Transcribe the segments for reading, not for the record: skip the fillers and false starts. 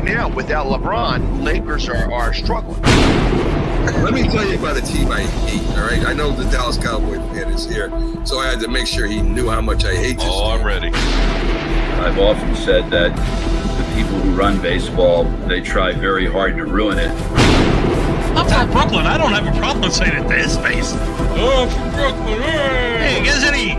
now, without LeBron, Lakers are struggling. Let me tell you about a team I hate, all right? I know the Dallas Cowboy fan is here, so I had to make sure he knew how much I hate this team. I'm ready. I've often said that the people who run baseball, they try very hard to ruin it. I'm from Brooklyn. I don't have a problem saying it to his face. Oh, from Brooklyn. Hey, guys, any...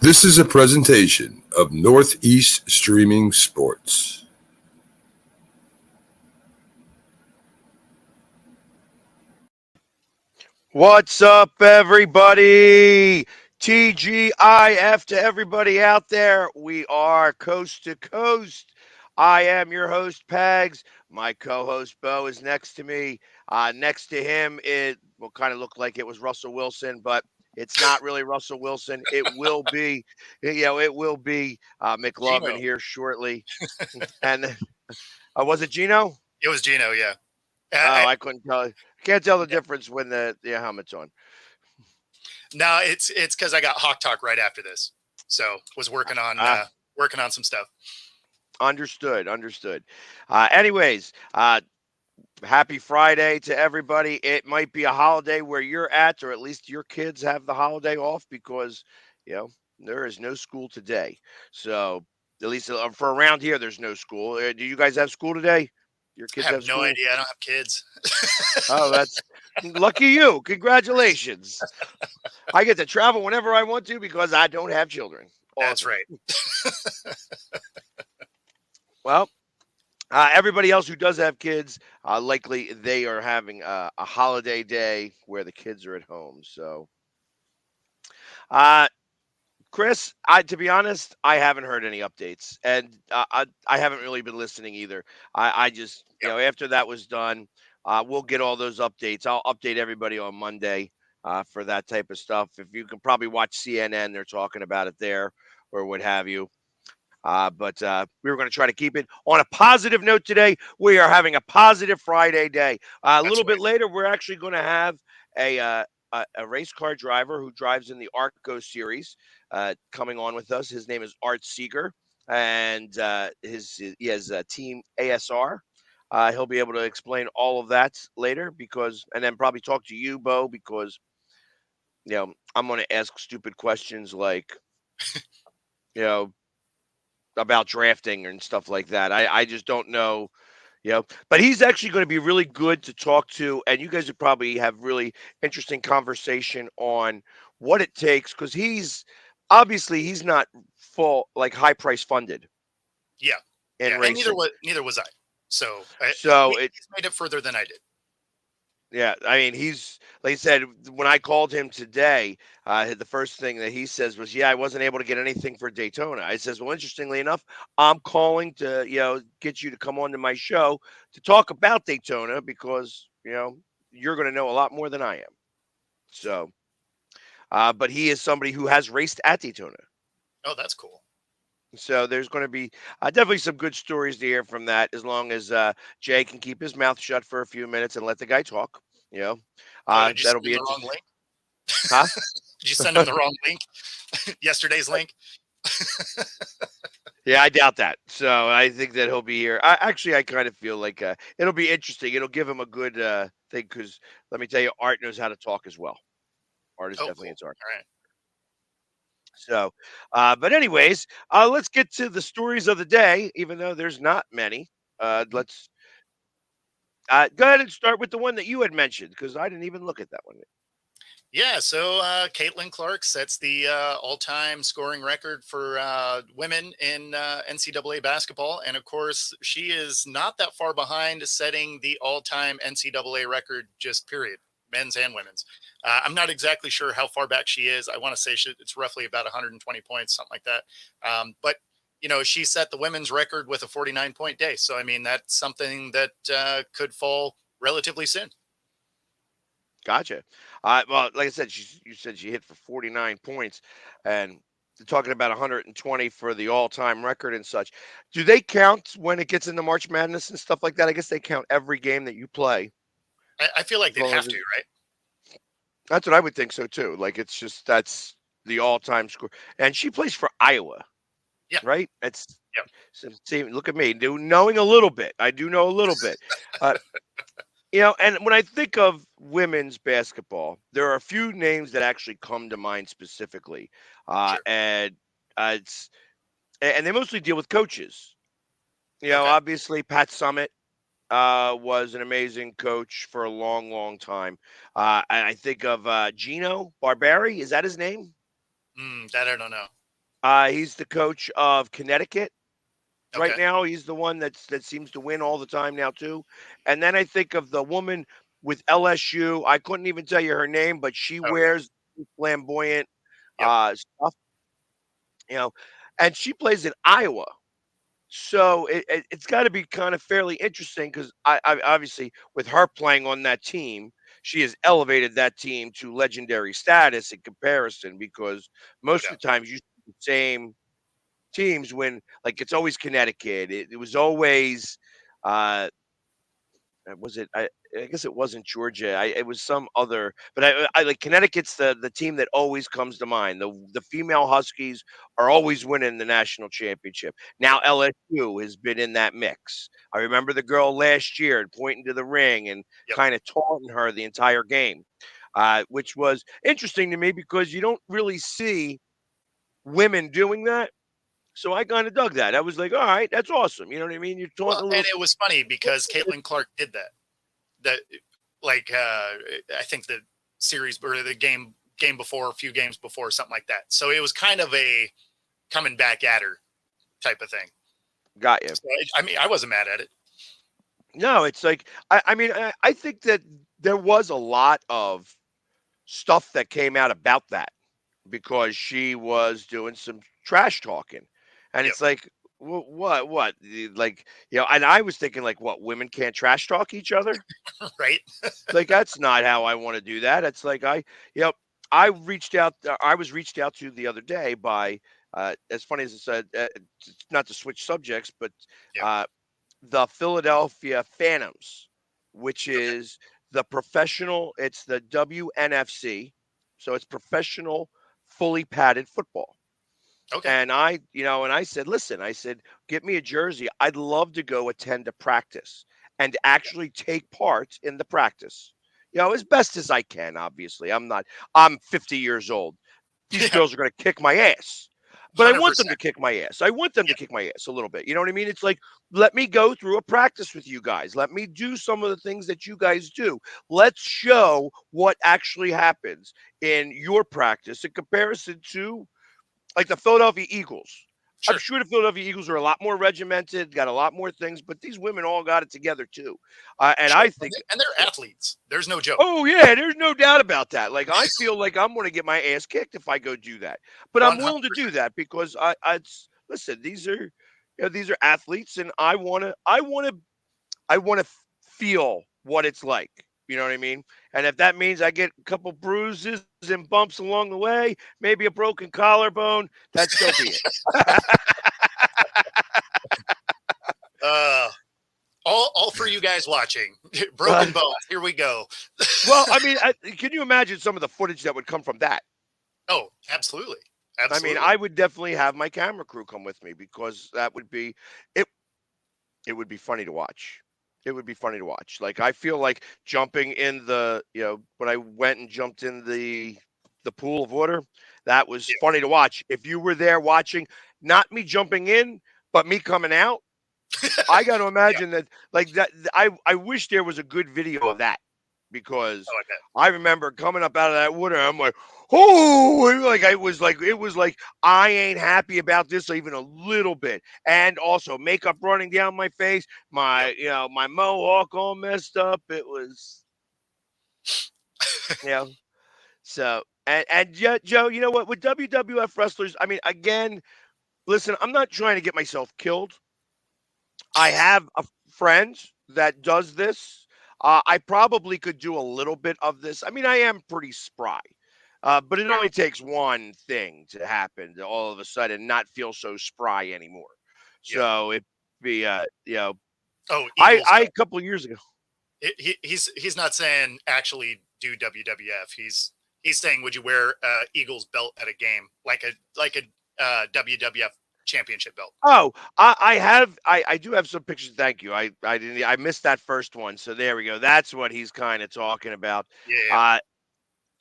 This is a presentation of Northeast Streaming Sports. What's up, everybody? TGIF to everybody out there. We are coast to coast. I am your host, Pags. My co-host, Bo, is next to me. Next to him, it will kind of look like it was Russell Wilson, but it's not really Russell Wilson. It will be, McLovin Gino. here shortly. And was it Gino? It was Gino, yeah. I couldn't tell. Can't tell the difference when the helmet's on. No, it's because I got Hawk Talk right after this, so was working on some stuff. Understood. Anyways, happy Friday to everybody. It might be a holiday where you're at, or at least your kids have the holiday off because there is no school today. So at least for around here, there's no school. Do you guys have school today? Your kids I have no school? idea. I don't have kids. Oh, that's lucky you. Congratulations. I get to travel whenever I want to because I don't have children. That's right. Well, everybody else who does have kids, likely they are having a holiday day where the kids are at home. So, Chris, to be honest, I haven't heard any updates, and I haven't really been listening either. I just, after that was done, we'll get all those updates. I'll update everybody on Monday for that type of stuff. If you can probably watch CNN, they're talking about it there or what have you. But we were going to try to keep it on a positive note today. We are having a positive Friday day. A little bit later, we're actually going to have a race car driver who drives in the Arco series coming on with us. His name is Art Seeger, and he has team ASR. He'll be able to explain all of that later and then probably talk to you, Bo, because I'm going to ask stupid questions like about drafting and stuff like that. I just don't know, but he's actually going to be really good to talk to, and you guys would probably have really interesting conversation on what it takes, because he's not full, like high price funded. Yeah. And neither was I. So he's made it further than I did. Yeah, I mean, he's, like I said, when I called him today, the first thing that he says was, I wasn't able to get anything for Daytona. I says, well, interestingly enough, I'm calling to, get you to come on to my show to talk about Daytona because, you're going to know a lot more than I am. So, but he is somebody who has raced at Daytona. Oh, that's cool. So there's going to be definitely some good stories to hear from that, as long as Jay can keep his mouth shut for a few minutes and let the guy talk. That'll be interesting. Link? Huh? Did you send him the wrong link? Yesterday's link? Yeah, I doubt that. So I think that he'll be here. I kind of feel like it'll be interesting. It'll give him a good thing, because let me tell you, Art knows how to talk as well. Art is definitely cool. into art. All right. So, but anyways, let's get to the stories of the day, even though there's not many. Let's go ahead and start with the one that you had mentioned, because I didn't even look at that one. Yeah, so Caitlin Clark sets the all-time scoring record for women in NCAA basketball. And, of course, she is not that far behind setting the all-time NCAA record, just period, men's and women's. I'm not exactly sure how far back she is. I want to say it's roughly about 120 points, something like that. But, she set the women's record with a 49-point day. So, I mean, that's something that could fall relatively soon. Gotcha. Well, like I said, you said she hit for 49 points, and they're talking about 120 for the all-time record and such. Do they count when it gets into March Madness and stuff like that? I guess they count every game that you play I feel like As they'd long have as to, it's, right? that's what I would think so too. Like it's just that's the all-time score, and she plays for Iowa, Yeah. right? It's Yep. see, look at me, knowing a little bit. I do know a little bit. Uh, and when I think of women's basketball, there are a few names that actually come to mind specifically, Sure. and it's and they mostly deal with coaches. Okay. Obviously Pat Summit was an amazing coach for a long, long time. And I think of Gino Barberi. Is that his name? That I don't know. He's the coach of Connecticut right Okay. now. He's the one that seems to win all the time now too. And then I think of the woman with LSU. I couldn't even tell you her name, but she Oh yeah. wears flamboyant Yep. stuff, you know, and she plays in Iowa. So it's got to be kind of fairly interesting because I obviously with her playing on that team, she has elevated that team to legendary status in comparison because No most of doubt. the times you see the same teams when like it's always Connecticut. It was always uh was it I guess it wasn't Georgia. It was some other, but I like Connecticut's the team that always comes to mind. The female Huskies are always winning the national championship. Now Yep. LSU has been in that mix. I remember the girl last year pointing to the ring and Yep. kind of taunting her the entire game, which was interesting to me because you don't really see women doing that. So I kind of dug that. I was like, all right, that's awesome. You know what I mean? You're Well, taunting a and little. it was funny because Caitlin Clark did that. That like I think the series or the game before, a few games before, something like that. So it was kind of a coming back at her type of thing. Got you. So, I mean, I wasn't mad at it. No, it's like I think that there was a lot of stuff that came out about that because she was doing some trash talking, and Yep. it's like what like and I was thinking like what women can't trash talk each other Right. like that's not how I want to do that. It's like I reached out I was reached out to the other day by as funny as it said not to switch subjects but Yep. uh the Philadelphia Phantoms, which Okay. is it's the WNFC. So it's professional, fully padded football. Okay. And I said, listen, I said, get me a jersey. I'd love to go attend a practice and actually take part in the practice. As best as I can, obviously. I'm 50 years old. These Yeah. girls are going to kick my ass. But I want them 100%. to kick my ass. I want them to Yeah. kick my ass a little bit. You know what I mean? It's like, let me go through a practice with you guys. Let me do some of the things that you guys do. Let's show what actually happens in your practice in comparison to like the Philadelphia Eagles. I'm Sure. sure the Philadelphia Eagles are a lot more regimented, got a lot more things, but these women all got it together too. And Sure. I think And they're athletes. There's no joke. oh yeah, there's no doubt about that. Like I feel like I'm going to get my ass kicked if I go do that, but I'm willing to do 100%. that because listen. These are athletes, and I want to feel what it's like. You know what I mean? And if that means I get a couple bruises and bumps along the way, maybe a broken collarbone, that so be it. Uh, all for you guys watching. Uh, Broken bones. Here we go. well, I mean, can you imagine some of the footage that would come from that? Oh, absolutely. I mean, Absolutely. I would definitely have my camera crew come with me because that would be it. It would be funny to watch. It would be funny to watch. Like I feel like jumping in when I went and jumped in the pool of water, that was Yeah. funny to watch. If you were there watching, not me jumping in, but me coming out, I got to Yeah. imagine that like that. I wish there was a good video of that because Oh, I bet. I remember coming up out of that water. I'm like, oh, like it was like I ain't happy about this even a little bit, and also makeup running down my face, Yep. my mohawk all messed up. It was, you know, so and yeah, Joe, you know what? With WWF wrestlers, I mean, again, listen, I'm not trying to get myself killed. I have a friend that does this. I probably could do a little bit of this. I mean, I am pretty spry, but it only takes one thing to happen to all of a sudden not feel so spry anymore. Yep. So it be Oh, I Eagles I go. a couple of years ago. He's not saying actually do WWF. He's saying, would you wear Eagles belt at a game like a WWF championship belt? Oh, I do have some pictures. Thank you. I missed that first one. So there we go. That's what he's kind of talking about. Yeah. Uh,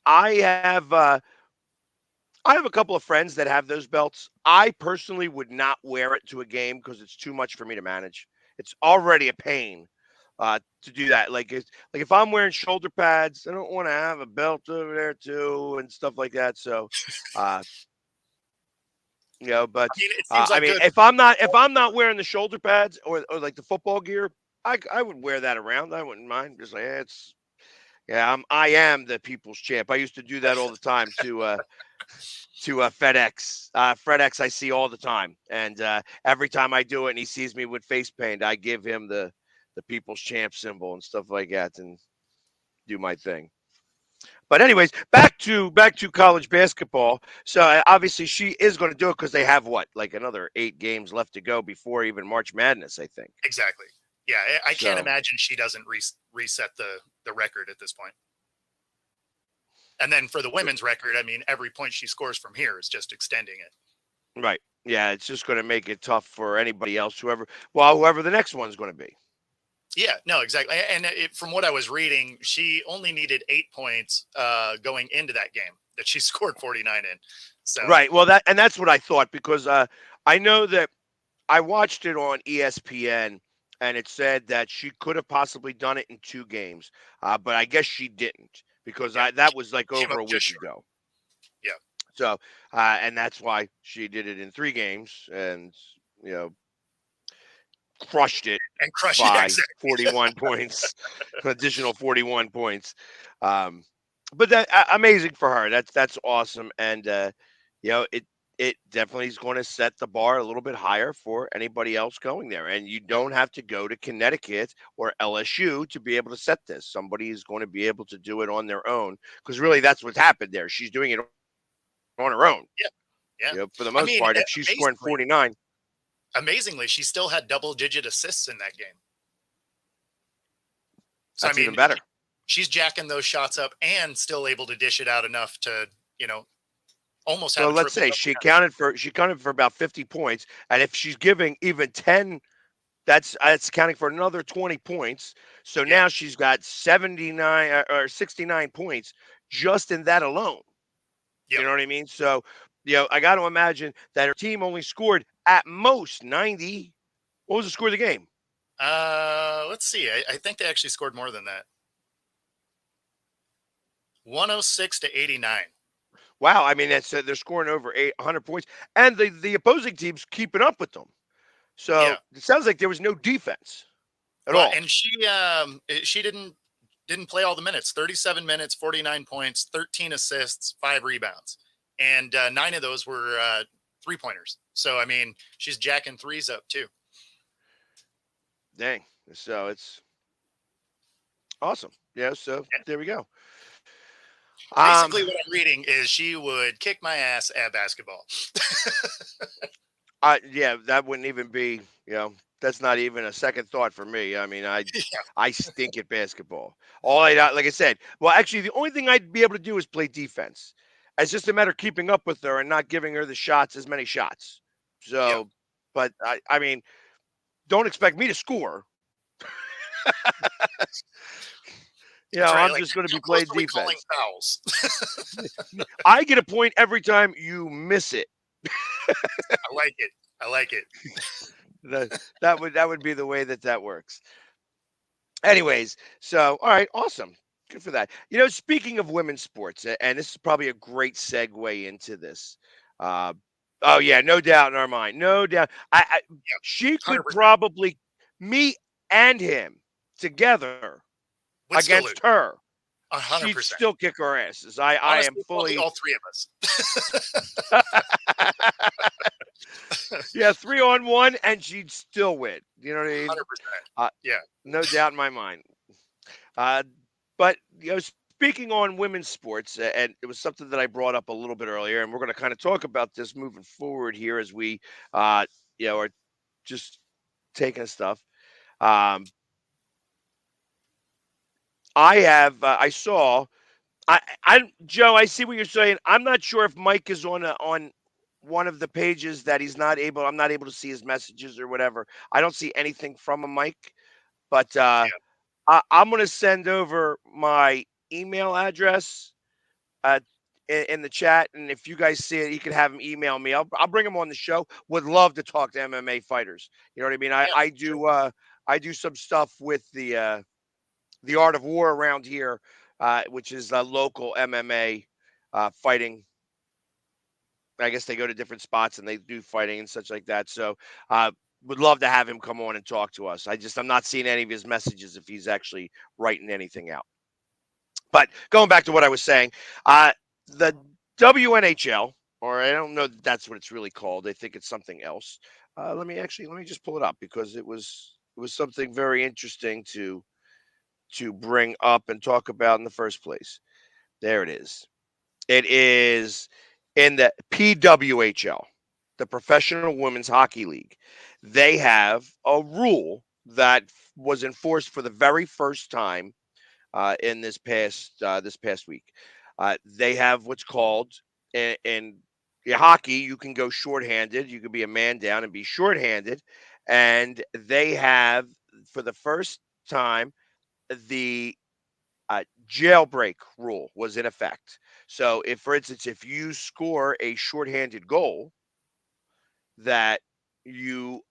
I have I have a couple of friends that have those belts. I personally would not wear it to a game because it's too much for me to manage. It's already a pain to do that. Like if I'm wearing shoulder pads, I don't want to have a belt over there too and stuff like that. So, uh, but I mean, it seems I like mean, good. if I'm not wearing the shoulder pads or like the football gear, I would wear that around. I wouldn't mind. Just like I am the people's champ. I used to do that all the time to FedEx. FedEx I see all the time, and every time I do it, and he sees me with face paint, I give him the people's champ symbol and stuff like that, and do my thing. But anyways, back to college basketball. So obviously she is going to do it because they have what, like another 8 games left to go before even March Madness, I think. Exactly. Yeah, I can't So imagine she doesn't reset the record at this point. And then for the women's record, I mean, every point she scores from here is just extending it. right, yeah, it's just going to make it tough for anybody else, whoever the next one's going to be. Yeah, no, exactly. And from what I was reading, she only needed 8 points going into that game that she scored 49 in. So Right. Well, that's what I thought because I know that I watched it on ESPN and it said that she could have possibly done it in 2 games, but I guess she didn't because yeah, that was like came over up a just week short. ago. Yeah, So, and that's why she did it in 3 games and you know crushed it and crush it. Yeah, by exactly. 41 points, additional 41 points. Um, but that amazing for her. That's awesome, and it definitely is going to set the bar a little bit higher for anybody else going there. And you don't have to go to Connecticut or LSU to be able to set this. Somebody is going to be able to do it on their own because really that's what's happened there. She's doing it on her own. Yeah, yeah. For the I most mean, part, if she's scoring 49, amazingly, she still had double-digit assists in that game. So I that's even mean, better. she's jacking those shots up and still able to dish it out enough to, almost have So a let's triple say double. she counted for about 50 points, and if she's giving even 10, that's counting for another 20 points. So Yeah, now she's got 79 or 69 points just in that alone. You yep. know what I mean? So I got to imagine that her team only scored at most 90. What was the score of the game? Let's see. I think they actually scored more than that. 106 to 89. Wow, I mean they're scoring over 800 points, and the opposing team's keeping up with them. So Yeah. it sounds like there was no defense at Well, all. and she didn't play all the minutes. 37 minutes, 49 points, 13 assists, 5 rebounds, and 9 of those were 3-pointers. So I mean, she's jacking threes up too. Dang. So it's awesome. So there we go. Basically, what I'm reading is she would kick my ass at basketball. Yeah, that wouldn't even be, that's not even a second thought for me. I mean, Yeah, I stink at basketball. Like I said, well, actually, the only thing I'd be able to do is play defense. It's just a matter of keeping up with her and not giving her as many shots. yeah. So, but I mean, don't expect me to score. That's right. I'm Like, just going to how be close playing are we calling defense. fouls? I get a point every time you miss it. I like it. I like it. That would be the way that works. Anyways, so all right, awesome. Good for that. Speaking of women's sports, and this is probably a great segue into this. Uh, oh yeah, no doubt in our mind, no doubt. Yeah, She could 100% probably me and him together would still lose. against her. She'd 100%. still kick our asses. I am Honestly, probably fully all 3 of us. yeah, 3-on-1, and she'd still win. You know what I mean? 100%. Uh, Yeah. no doubt in my mind. Uh, but speaking on women's sports, and it was something that I brought up a little bit earlier, and we're going to kind of talk about this moving forward here as we, are just taking stuff. Um, I saw. Joe, I see what you're saying. I'm not sure if Mike is on one of the pages that he's not able. I'm not able to see his messages or whatever. I don't see anything from a Mike, but I'm going to send over my email address uh, in the chat, and if you guys see it, you can have him email me. I'll bring him on the show. Would love to talk to MMA fighters. You know what I mean? Yeah, sure. I do some stuff with the Art of War around here, which is local MMA fighting. I guess they go to different spots and they do fighting and such like that. So, would love to have him come on and talk to us. I'm not seeing any of his messages if he's actually writing anything out. But going back to what I was saying, the WNHL, or I don't know that that's what it's really called. I think it's something else. Let me just pull it up because it was something very interesting to bring up and talk about in the first place. There it is. It is in the PWHL, the Professional Women's Hockey League. They have a rule that was enforced for the very first time in this past week. They have what's called in hockey. You can go shorthanded. You can be a man down and be shorthanded, and they have for the first time the jailbreak rule was in effect. So, if, for instance, if you score a shorthanded goal, that you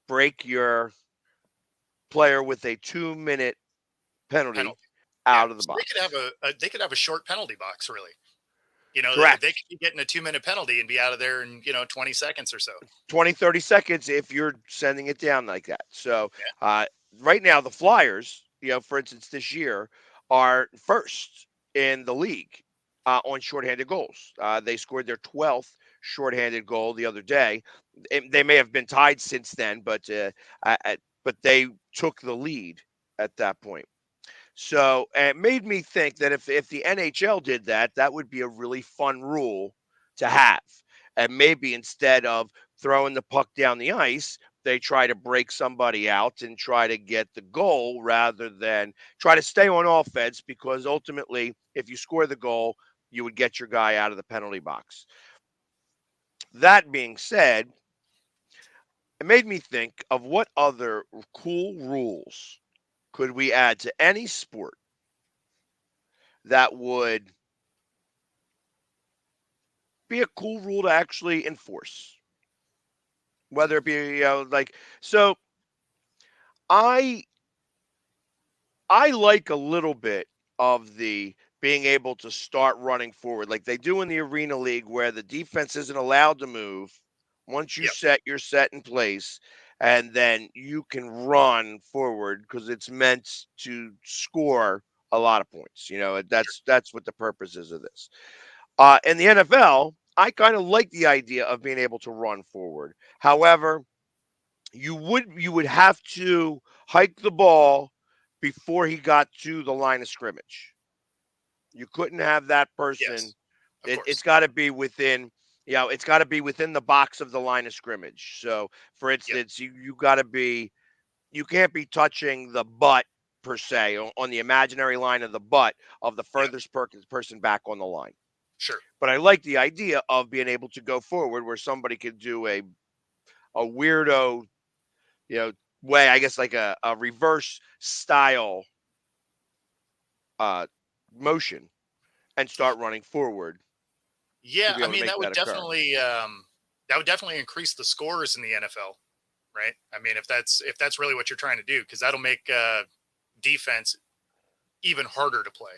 break your player with a 2-minute penalty Penalty. Yeah, out of the so they could have box. they could have a short penalty box, really. They Correct. could be getting a 2-minute penalty and be out of there in 20 seconds or so. 20, 30 seconds if you're sending it down like that. So, Yeah. uh, right now, the Flyers, for instance, this year are first in the league on shorthanded goals. They scored their 12th shorthanded goal the other day. They may have been tied since then, but they took the lead at that point. So it made me think that if the NHL did that, that would be a really fun rule to have. And maybe instead of throwing the puck down the ice, they try to break somebody out and try to get the goal rather than try to stay on offense because ultimately, if you score the goal, you would get your guy out of the penalty box. That being said, it made me think of what other cool rules could we add to any sport that would be a cool rule to actually enforce, whether it be like so. I I like a little bit of the being able to start running forward, like they do in the Arena League, where the defense isn't allowed to move. Once Yep. you're set in place, and then you can run forward because it's meant to score a lot of points. Sure. That's what the purpose is of this. In the NFL, I kind of like the idea of being able to run forward. However, you would have to hike the ball before he got to the line of scrimmage. You couldn't have that person. Yes. Of It's course. got to be within. It's got to be within the box of the line of scrimmage. So, for Yep. instance, you got to be. You can't be touching the butt per se on the imaginary line of the butt of the Yeah. furthest person back on the line. Sure. But I like the idea of being able to go forward where somebody could do a weirdo, you know, way, I guess like a reverse style uh motion and start running forward to Yeah, be I able to mean make that occur. that would definitely increase the scores in the NFL, right? I mean, if that's really what you're trying to do, because that'll make defense even harder to play.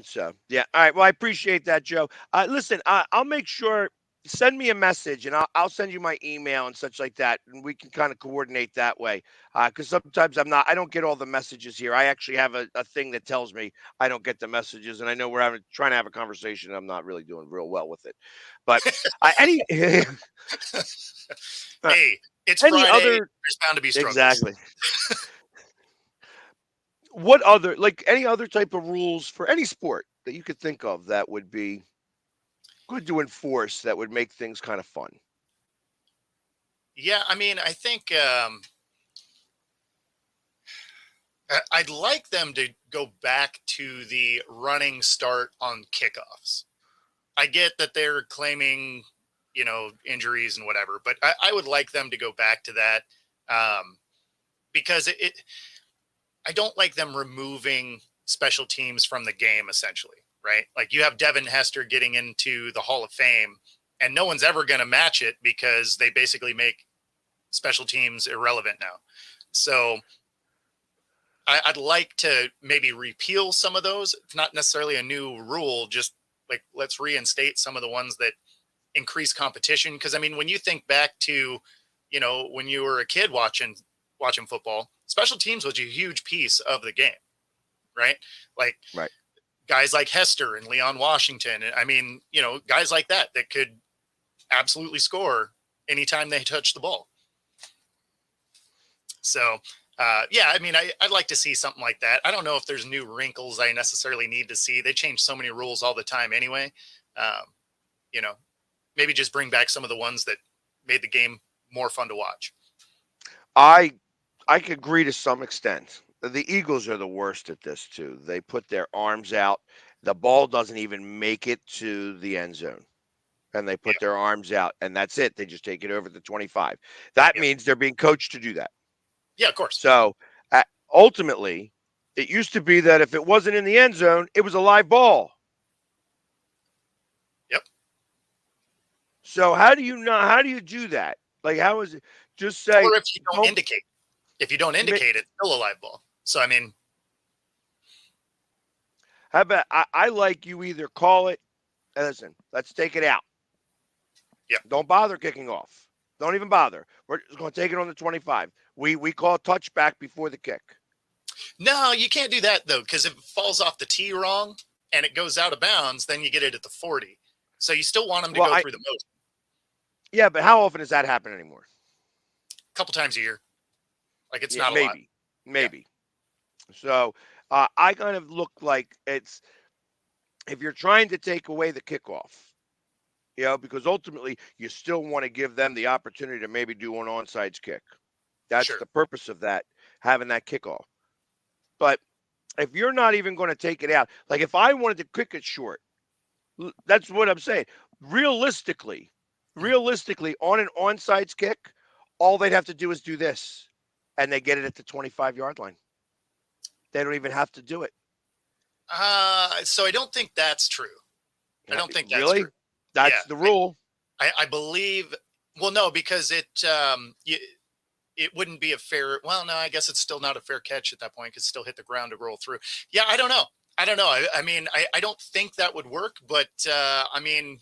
So yeah, all right. Well, I appreciate that, Joe. Listen, I'll make sure send me a message and I'll send you my email and such like that, and we can kind of coordinate that way. Because sometimes I don't get all the messages here. I actually have a thing that tells me I don't get the messages, and I know we're trying to have a conversation. And I'm not really doing real well with it, but any uh, Hey, it's any Friday. other There's bound to be struggles. exactly. What other like any other type of rules for any sport that you could think of that would be good to enforce that would make things kind of fun? Yeah, I mean, I think I'd like them to go back to the running start on kickoffs. I get that they're claiming, injuries and whatever, but I would like them to go back to that, because I don't like them removing special teams from the game, essentially, right? Like, you have Devin Hester getting into the Hall of Fame, and no one's ever going to match it because they basically make special teams irrelevant now. So I'd like to maybe repeal some of those. It's not necessarily a new rule, just like, let's reinstate some of the ones that increase competition. Because I mean, when you think back to, when you were a kid watching football, special teams was a huge piece of the game, right? Like, Right. guys like Hester and Leon Washington. I mean, guys like that could absolutely score anytime they touch the ball. So, yeah, I mean, I'd like to see something like that. I don't know if there's new wrinkles I necessarily need to see. They change so many rules all the time anyway. You know, maybe just bring back some of the ones that made the game more fun to watch. I could agree to some extent. The Eagles are the worst at this too. They put their arms out. The ball doesn't even make it to the end zone. And they put Yeah. their arms out, and that's it. They just take it over the 25. That Yeah. means they're being coached to do that. Yeah, of course. So ultimately, it used to be that if it wasn't in the end zone, it was a live ball. Yep. So how do you do that? Like, how is it? Just say, Or if you don't indicate. If you don't indicate, it's still a live ball. So, I mean, how about I like you either call it, listen, let's take it out. Yeah. Don't bother kicking off. Don't even bother. We're just going to take it on the 25. We call touchback before the kick. no, you can't do that, though, because if it falls off the tee wrong and it goes out of bounds, then you get it at the 40. So you still want them to go through the motion. Yeah, but how often does that happen anymore? A couple times a year. Like, it's not a lot. Maybe. So I kind of look like it's, if you're trying to take away the kickoff, because ultimately you still want to give them the opportunity to maybe do an onside kick. That's Sure. the purpose of that, having that kickoff. But if you're not even going to take it out, like if I wanted to kick it short, that's what I'm saying. Realistically, on an onside kick, all they'd have to do is do this, and they get it at the 25-yard line. They don't even have to do it. So I don't think that's true. I don't think that's really true. That's the rule. I believe. Well, no, because it wouldn't be a fair. Well, no, I guess it's still not a fair catch at that point because still hit the ground to roll through. Yeah, I don't know. I mean, I don't think that would work, but I mean,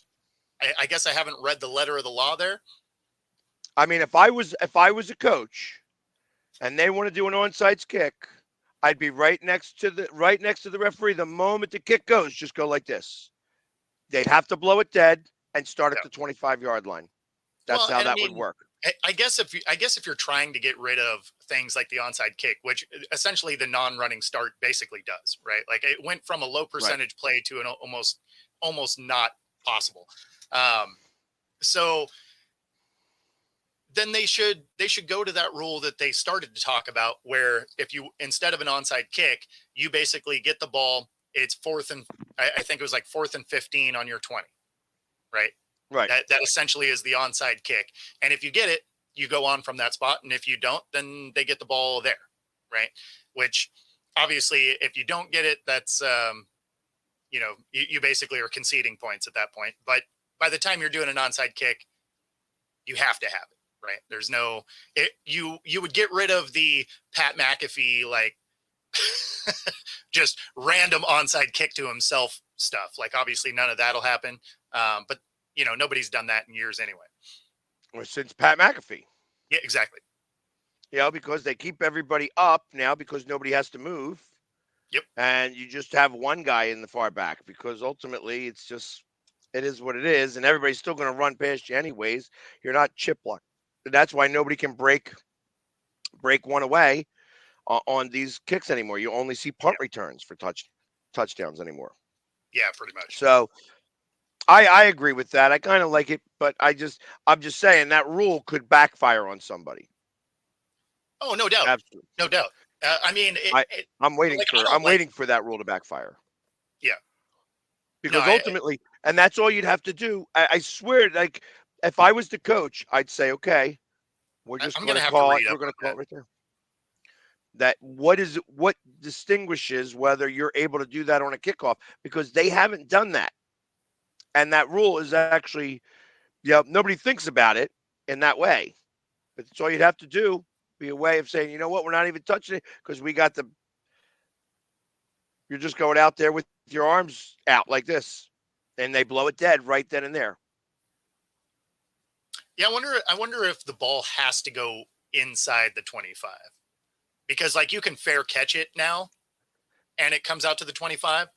I guess I haven't read the letter of the law there. I mean, if I was a coach, and they want to do an onside kick, I'd be right next to the referee. The moment the kick goes, just go like this. They'd have to blow it dead and start at the 25-yard line. That's how that would work. I guess if you're trying to get rid of things like the onside kick, which essentially the non-running start basically does, right? Like, it went from a low percentage play to an almost not possible. So then they should go to that rule that they started to talk about, where if you, instead of an onside kick, you basically get the ball. It's I think it was like 4th and 15 on your 20, right? Right. That essentially is the onside kick. And if you get it, you go on from that spot. And if you don't, then they get the ball there, right? Which obviously, if you don't get it, that's, you basically are conceding points at that point. But by the time you're doing an onside kick, you have to have it, right? There's no, you would get rid of the Pat McAfee, like, just random onside kick to himself stuff. Like, obviously none of that'll happen. But nobody's done that in years anyway. Or since Pat McAfee. Yeah, exactly. Because they keep everybody up now because nobody has to move. Yep. And you just have one guy in the far back because ultimately it is what it is. And everybody's still going to run past you anyways. You're not chip lock. That's why nobody can break one away on these kicks anymore. You only see punt returns for touchdowns anymore. Yeah, pretty much. So I agree with that. I kind of like it, but I'm just saying that rule could backfire on somebody. Oh, no doubt. Absolutely. No doubt. I mean, I'm waiting like, for waiting for that rule to backfire. Yeah. Because ultimately, and that's all you'd have to do. I swear, like if I was the coach, I'd say, okay, we're just I'm going gonna to have to call it. read We're up going on to call that. it right there. That what distinguishes whether you're able to do that on a kickoff, because they haven't done that, and that rule is actually, nobody thinks about it in that way. But it's all you'd have to do. Be a way of saying, you know what, we're not even touching it because we got the. You're just going out there with your arms out like this, and they blow it dead right then and there. Yeah, I wonder if the ball has to go inside the 25, because like you can fair catch it now, and it comes out to the 25.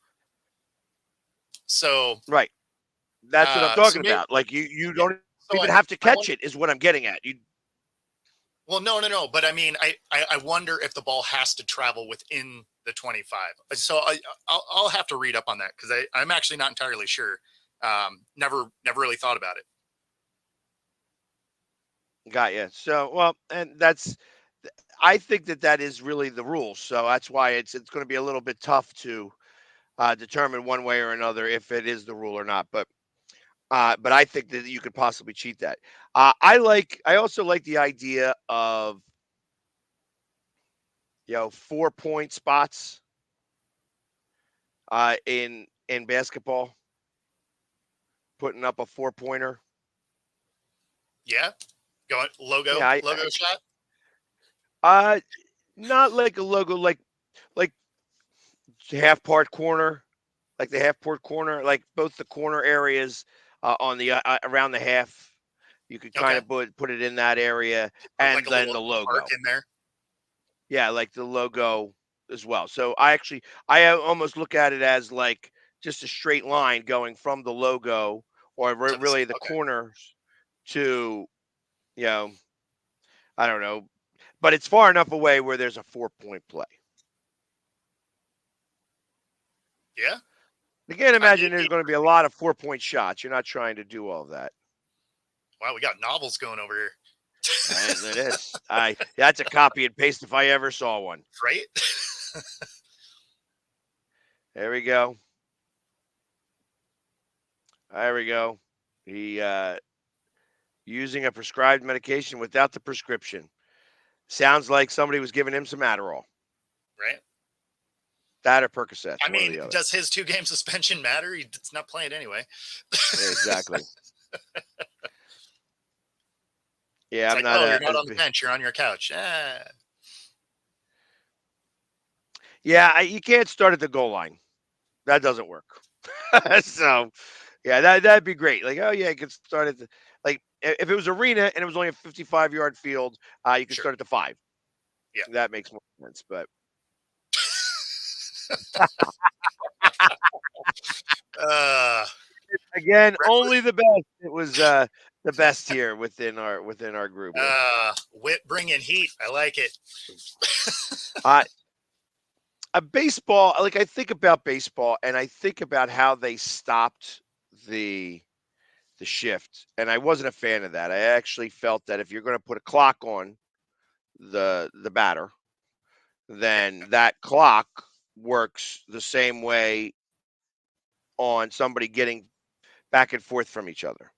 So, Right. That's what I'm so talking maybe, about. Like you yeah. don't So even have to I catch wonder, it, is what I'm getting at. You well, no. But I mean, I wonder if the ball has to travel within the 25. So I'll have to read up on that because I'm actually not entirely sure. Never really thought about it. got you. So well, and I think that is really the rule. So that's why it's going to be a little bit tough to determine one way or another if it is the rule or not. But I think that you could possibly cheat that. I also like the idea of 4-point spots in basketball, putting up a 4-pointer. Yeah, going Yeah, logo shot. uh, not like a logo, like half part corner, like the half court corner, like both the corner areas on the around the half. You could kind Okay, of put it in that area, put like and a then little the arc logo. in there. Yeah, like the logo as well. So I almost look at it as like just a straight line going from the logo or really the Okay, corners to, you know, I don't know, but it's far enough away where there's a 4-point play. yeah. You can't I mean, imagine there's going to be a lot of 4-point shots. You're not trying to do all of that. wow, we got novels going over here. It is. That's a copy and paste if I ever saw one. Right? There we go. There we go. He using a prescribed medication without the prescription. Sounds like somebody was giving him some Adderall. Right. That or Percocets, I one or mean, the other. does his 2-game suspension matter? He's not playing anyway. Exactly. Yeah, It's I'm like, not oh, a you're not as on the bench, you're on your couch. yeah. You can't start at the goal line. That doesn't work. So, yeah, that'd be great. Like, oh yeah, you could start at the like if it was arena and it was only a 55-yard field, you could Sure. start at the 5. Yeah. That makes more sense. But uh, again, Breakfast. only the best. It was the best here within our group here. Wit bringing heat. I like it. Uh, a baseball, like I think about baseball and I think about how they stopped the shift, and I wasn't a fan of that. I actually felt that if you're going to put a clock on the batter, then that clock works the same way on somebody getting back and forth from each other.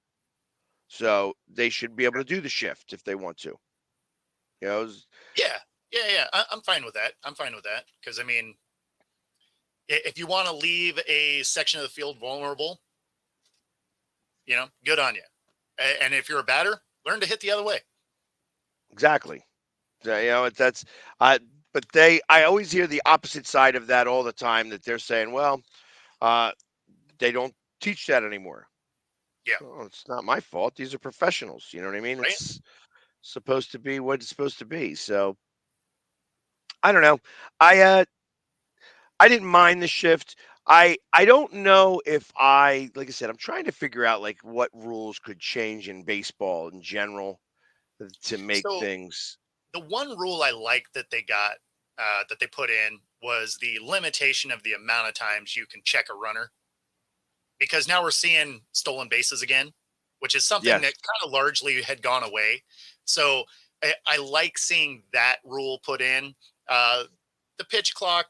So they should be able to do the shift if they want to. You know, Yeah. I'm fine with that. I'm fine with that because I mean, if you want to leave a section of the field vulnerable, good on you. And if you're a batter, learn to hit the other way. exactly. So, that's uh, but I always hear the opposite side of that all the time, that they're saying, well, uh, they don't teach that anymore. Yeah. Oh, it's not my fault. These are professionals. You know what I mean? Right. It's supposed to be what it's supposed to be. So I don't know. I didn't mind the shift. I don't know if like I said, I'm trying to figure out like what rules could change in baseball in general to make So things. the one rule I like that they got, that they put in, was the limitation of the amount of times you can check a runner, because now we're seeing stolen bases again, which is something Yes. that kind of largely had gone away. So I like seeing that rule put in. the pitch clock,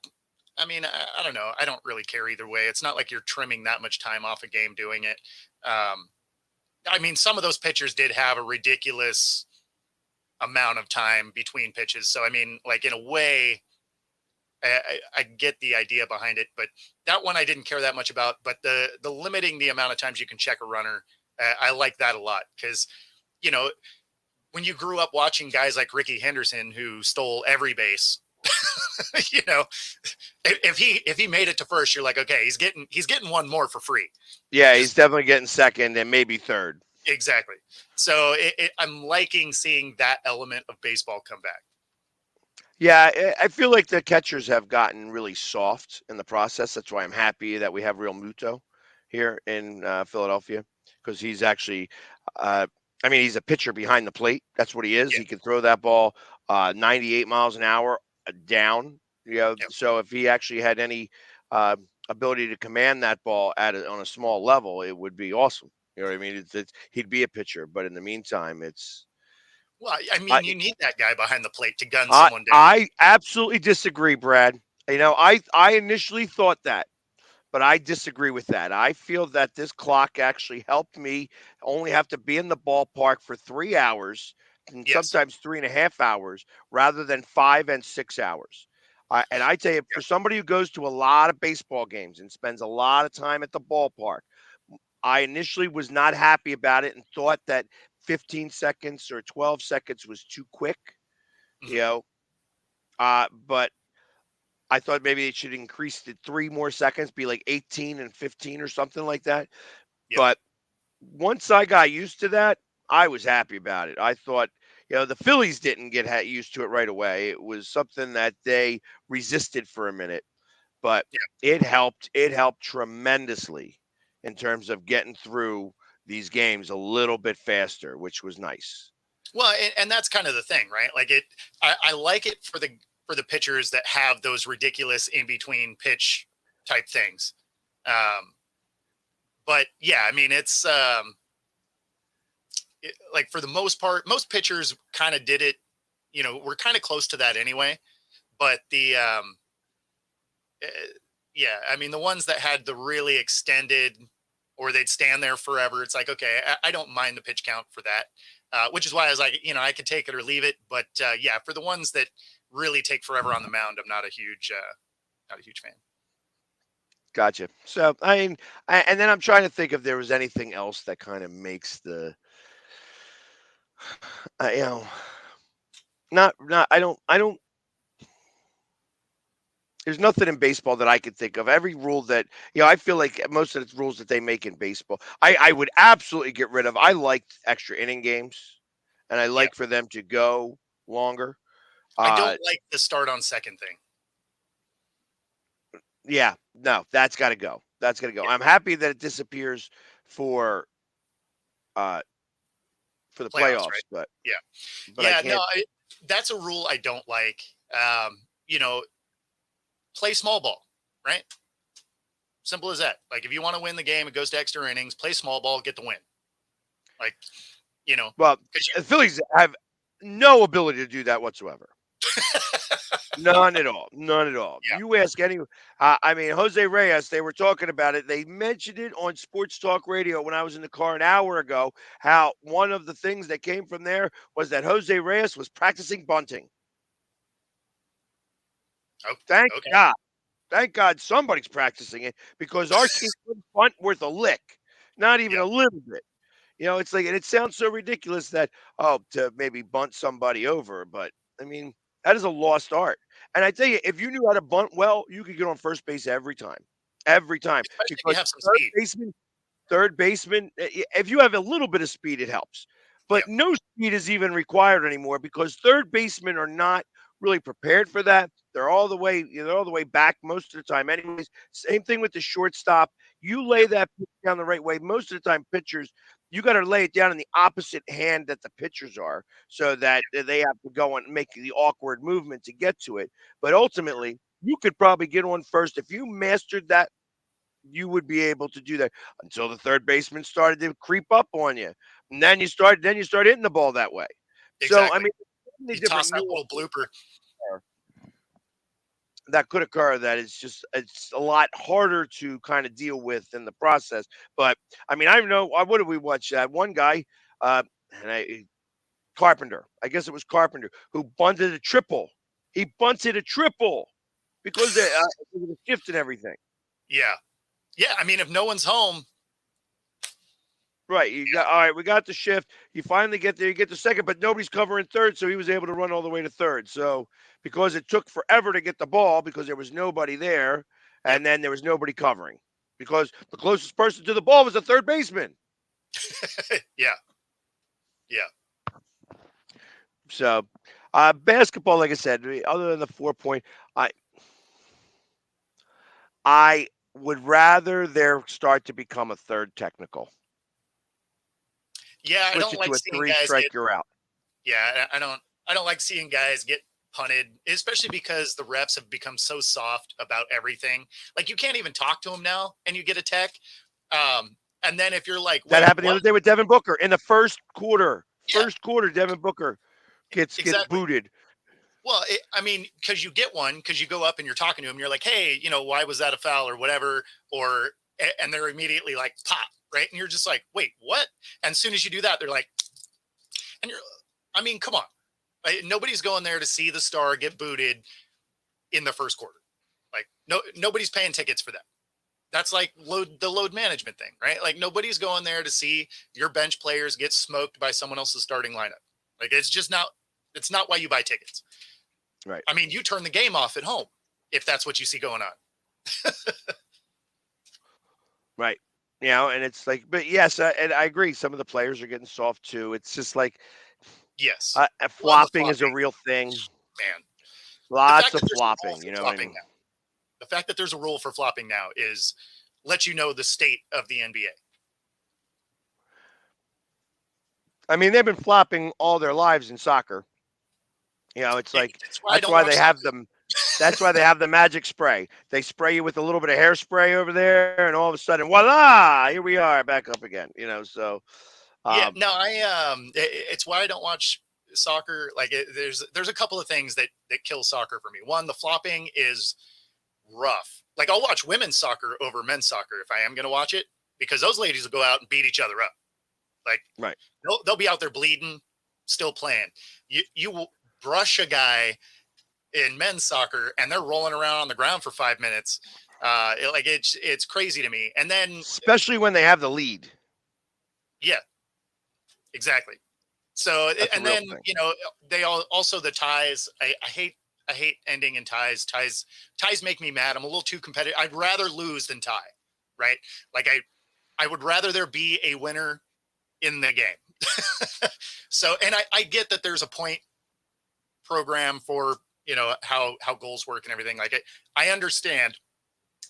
I mean, I don't know. I don't really care either way. It's not like you're trimming that much time off a game doing it. I mean, some of those pitchers did have a ridiculous amount of time between pitches. So, I mean, like in a way, I get the idea behind it, but that one I didn't care that much about. But the limiting the amount of times you can check a runner, I like that a lot because, you know, when you grew up watching guys like Ricky Henderson who stole every base, you know, if he made it to first, you're like, okay, he's getting one more for free. Yeah, he's definitely getting second and maybe third. Exactly. So I'm liking seeing that element of baseball come back. Yeah, I feel like the catchers have gotten really soft in the process. That's why I'm happy that we have Real Muto here in Philadelphia because he's actually, I mean, he's a pitcher behind the plate. That's what he is. Yeah. He can throw that ball 98 miles an hour down. You know, Yep. so if he actually had any ability to command that ball on a small level, it would be awesome. You know what I mean? He'd be a pitcher, but in the meantime, it's. Well, I mean, you need that guy behind the plate to gun I someone down. I absolutely disagree, Brad. You know, I initially thought that, but I disagree with that. I feel that this clock actually helped me only have to be in the ballpark for 3 hours and Yes. sometimes 3.5 hours rather than 5 and 6 hours. And I tell you, for somebody who goes to a lot of baseball games and spends a lot of time at the ballpark, I initially was not happy about it and thought that 15 seconds or 12 seconds was too quick, you know. But I thought maybe they should increase it 3 more seconds, be like 18 and 15 or something like that. Yep. But once I got used to that, I was happy about it. I thought, you know, the Phillies didn't get used to it right away. It was something that they resisted for a minute, but it helped. It helped tremendously in terms of getting through these games a little bit faster, which was nice. Well, and that's kind of the thing, right? Like I like it for the pitchers that have those ridiculous in between pitch type things. But yeah, I mean, it's like for the most part, most pitchers kind of did it. You know, we're kind of close to that anyway. But yeah, I mean, the ones that had the really extended, or they'd stand there forever. It's like, okay, I don't mind the pitch count for that. Which is why I was like, you know, I could take it or leave it. But yeah, for the ones that really take forever on the mound, I'm not a huge fan. Gotcha. So I mean, and then I'm trying to think if there was anything else that kind of makes the, you know, not. I don't. There's nothing in baseball that I could think of. Every rule that, you know, I feel like most of the rules that they make in baseball, I would absolutely get rid of. I liked extra inning games, and I like for them to go longer. I don't like the start on second thing. Yeah, no, that's got to go. That's got to go. I'm happy that it disappears for the playoffs, right? but Yeah, but I can't. That's a rule I don't like. You know, play small ball, right? Simple as that. Like if you want to win the game, it goes to extra innings. Play small ball, get the win. Like, you know. Well, the Phillies have no ability to do that whatsoever. None at all. None at all. Yeah. You ask any. I mean, Jose Reyes. They were talking about it. They mentioned it on Sports Talk Radio when I was in the car an hour ago. How one of the things that came from there was that Jose Reyes was practicing bunting. Oh, Thank God. Thank God somebody's practicing it because our team couldn't bunt worth a lick, not even a little bit. You know, it's like, and it sounds so ridiculous that, to maybe bunt somebody over, but I mean, that is a lost art. And I tell you, if you knew how to bunt well, you could get on first base every time. Every time. Especially if you Because have some speed. third baseman, if you have a little bit of speed, it helps. But no speed is even required anymore because third basemen are not really prepared for that. They're all the way back most of the time. Anyways, same thing with the shortstop. You lay that pitch down the right way. Most of the time, pitchers, you got to lay it down in the opposite hand that the pitchers are, so that they have to go and make the awkward movement to get to it. But ultimately, you could probably get on first if you mastered that. You would be able to do that until the third baseman started to creep up on you, and then you start hitting the ball that way. Exactly. So I mean, you toss that little blooper. that could occur that it's a lot harder to kind of deal with in the process. But I mean, I don't know. What did we watch? That one guy, uh, and Carpenter. I guess it was Carpenter who bunted a triple. He bunted a triple because there was a shift and everything. Yeah. Yeah. I mean, if no one's home, Right. You got all right. We got the shift. You finally get there. You get the second, but nobody's covering third, so he was able to run all the way to third. So because it took forever to get the ball because there was nobody there, yep. and then there was nobody covering because the closest person to the ball was the third baseman. Yeah. Yeah. So basketball, like I said, other than the 4 point, I I would rather there start to become a third technical. Yeah. I Switch don't it to like a seeing three guys strike, get, you're out. yeah. I don't like seeing guys get punted, especially because the refs have become so soft about everything. Like you can't even talk to them now and you get a tech. And then if you're like, That wait, happened the what? other day with Devin Booker in the first quarter. Yeah, First quarter, Devin Booker gets exactly. booted. Well, I mean, because you get one, because you go up and you're talking to him, you're like, hey, why was that a foul or whatever? And they're immediately like, pop, right? And you're just like, wait, what? And as soon as you do that, they're like, and I mean, come on. Right? Nobody's going there to see the star get booted in the first quarter. Like, nobody's paying tickets for that. That's like the load management thing, right? Like, nobody's going there to see your bench players get smoked by someone else's starting lineup. Like, it's not why you buy tickets. Right. I mean, you turn the game off at home if that's what you see going on. Right. And it's like, but yes, and I agree. Some of the players are getting soft too. It's just like Yes. Well, the flopping is a real thing. man. The Lots fact of that there's a rule flopping. for You know what I flopping mean? now. The fact that there's a rule for flopping now is let you know the state of the NBA. I mean, they've been flopping all their lives in soccer. It's like That's why I that's don't why watch they soccer. have them. That's why they have the magic spray. They spray you with a little bit of hairspray over there, and all of a sudden, voila! Here we are, back up again. So Yeah, um, no, it's why I don't watch soccer. Like, there's a couple of things that kill soccer for me. One, the flopping is rough. Like, I'll watch women's soccer over men's soccer if I am going to watch it, because those ladies will go out and beat each other up. Like, right. they'll be out there bleeding, still playing. You will brush a guy in men's soccer and they're rolling around on the ground for 5 minutes. It's crazy to me. And then, Especially when they have the lead. yeah, exactly. So, That's a and real then, thing. they also the ties. I hate ending in ties. Ties make me mad. I'm a little too competitive. I'd rather lose than tie, right? Like, I would rather there be a winner in the game. So, and I get that there's a point program for, how goals work and everything. Like, I understand.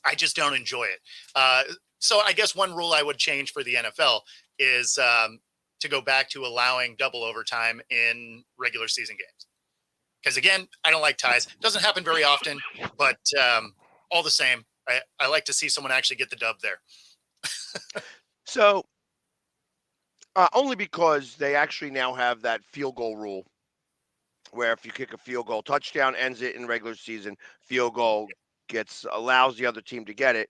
I just don't enjoy it. So I guess one rule I would change for the NFL is to go back to allowing double overtime in regular season games. Because again, I don't like ties. It doesn't happen very often, but all the same, I like to see someone actually get the dub there. So only because they actually now have that field goal rule where if you kick a field goal, touchdown ends it in regular season, field goal allows the other team to get it.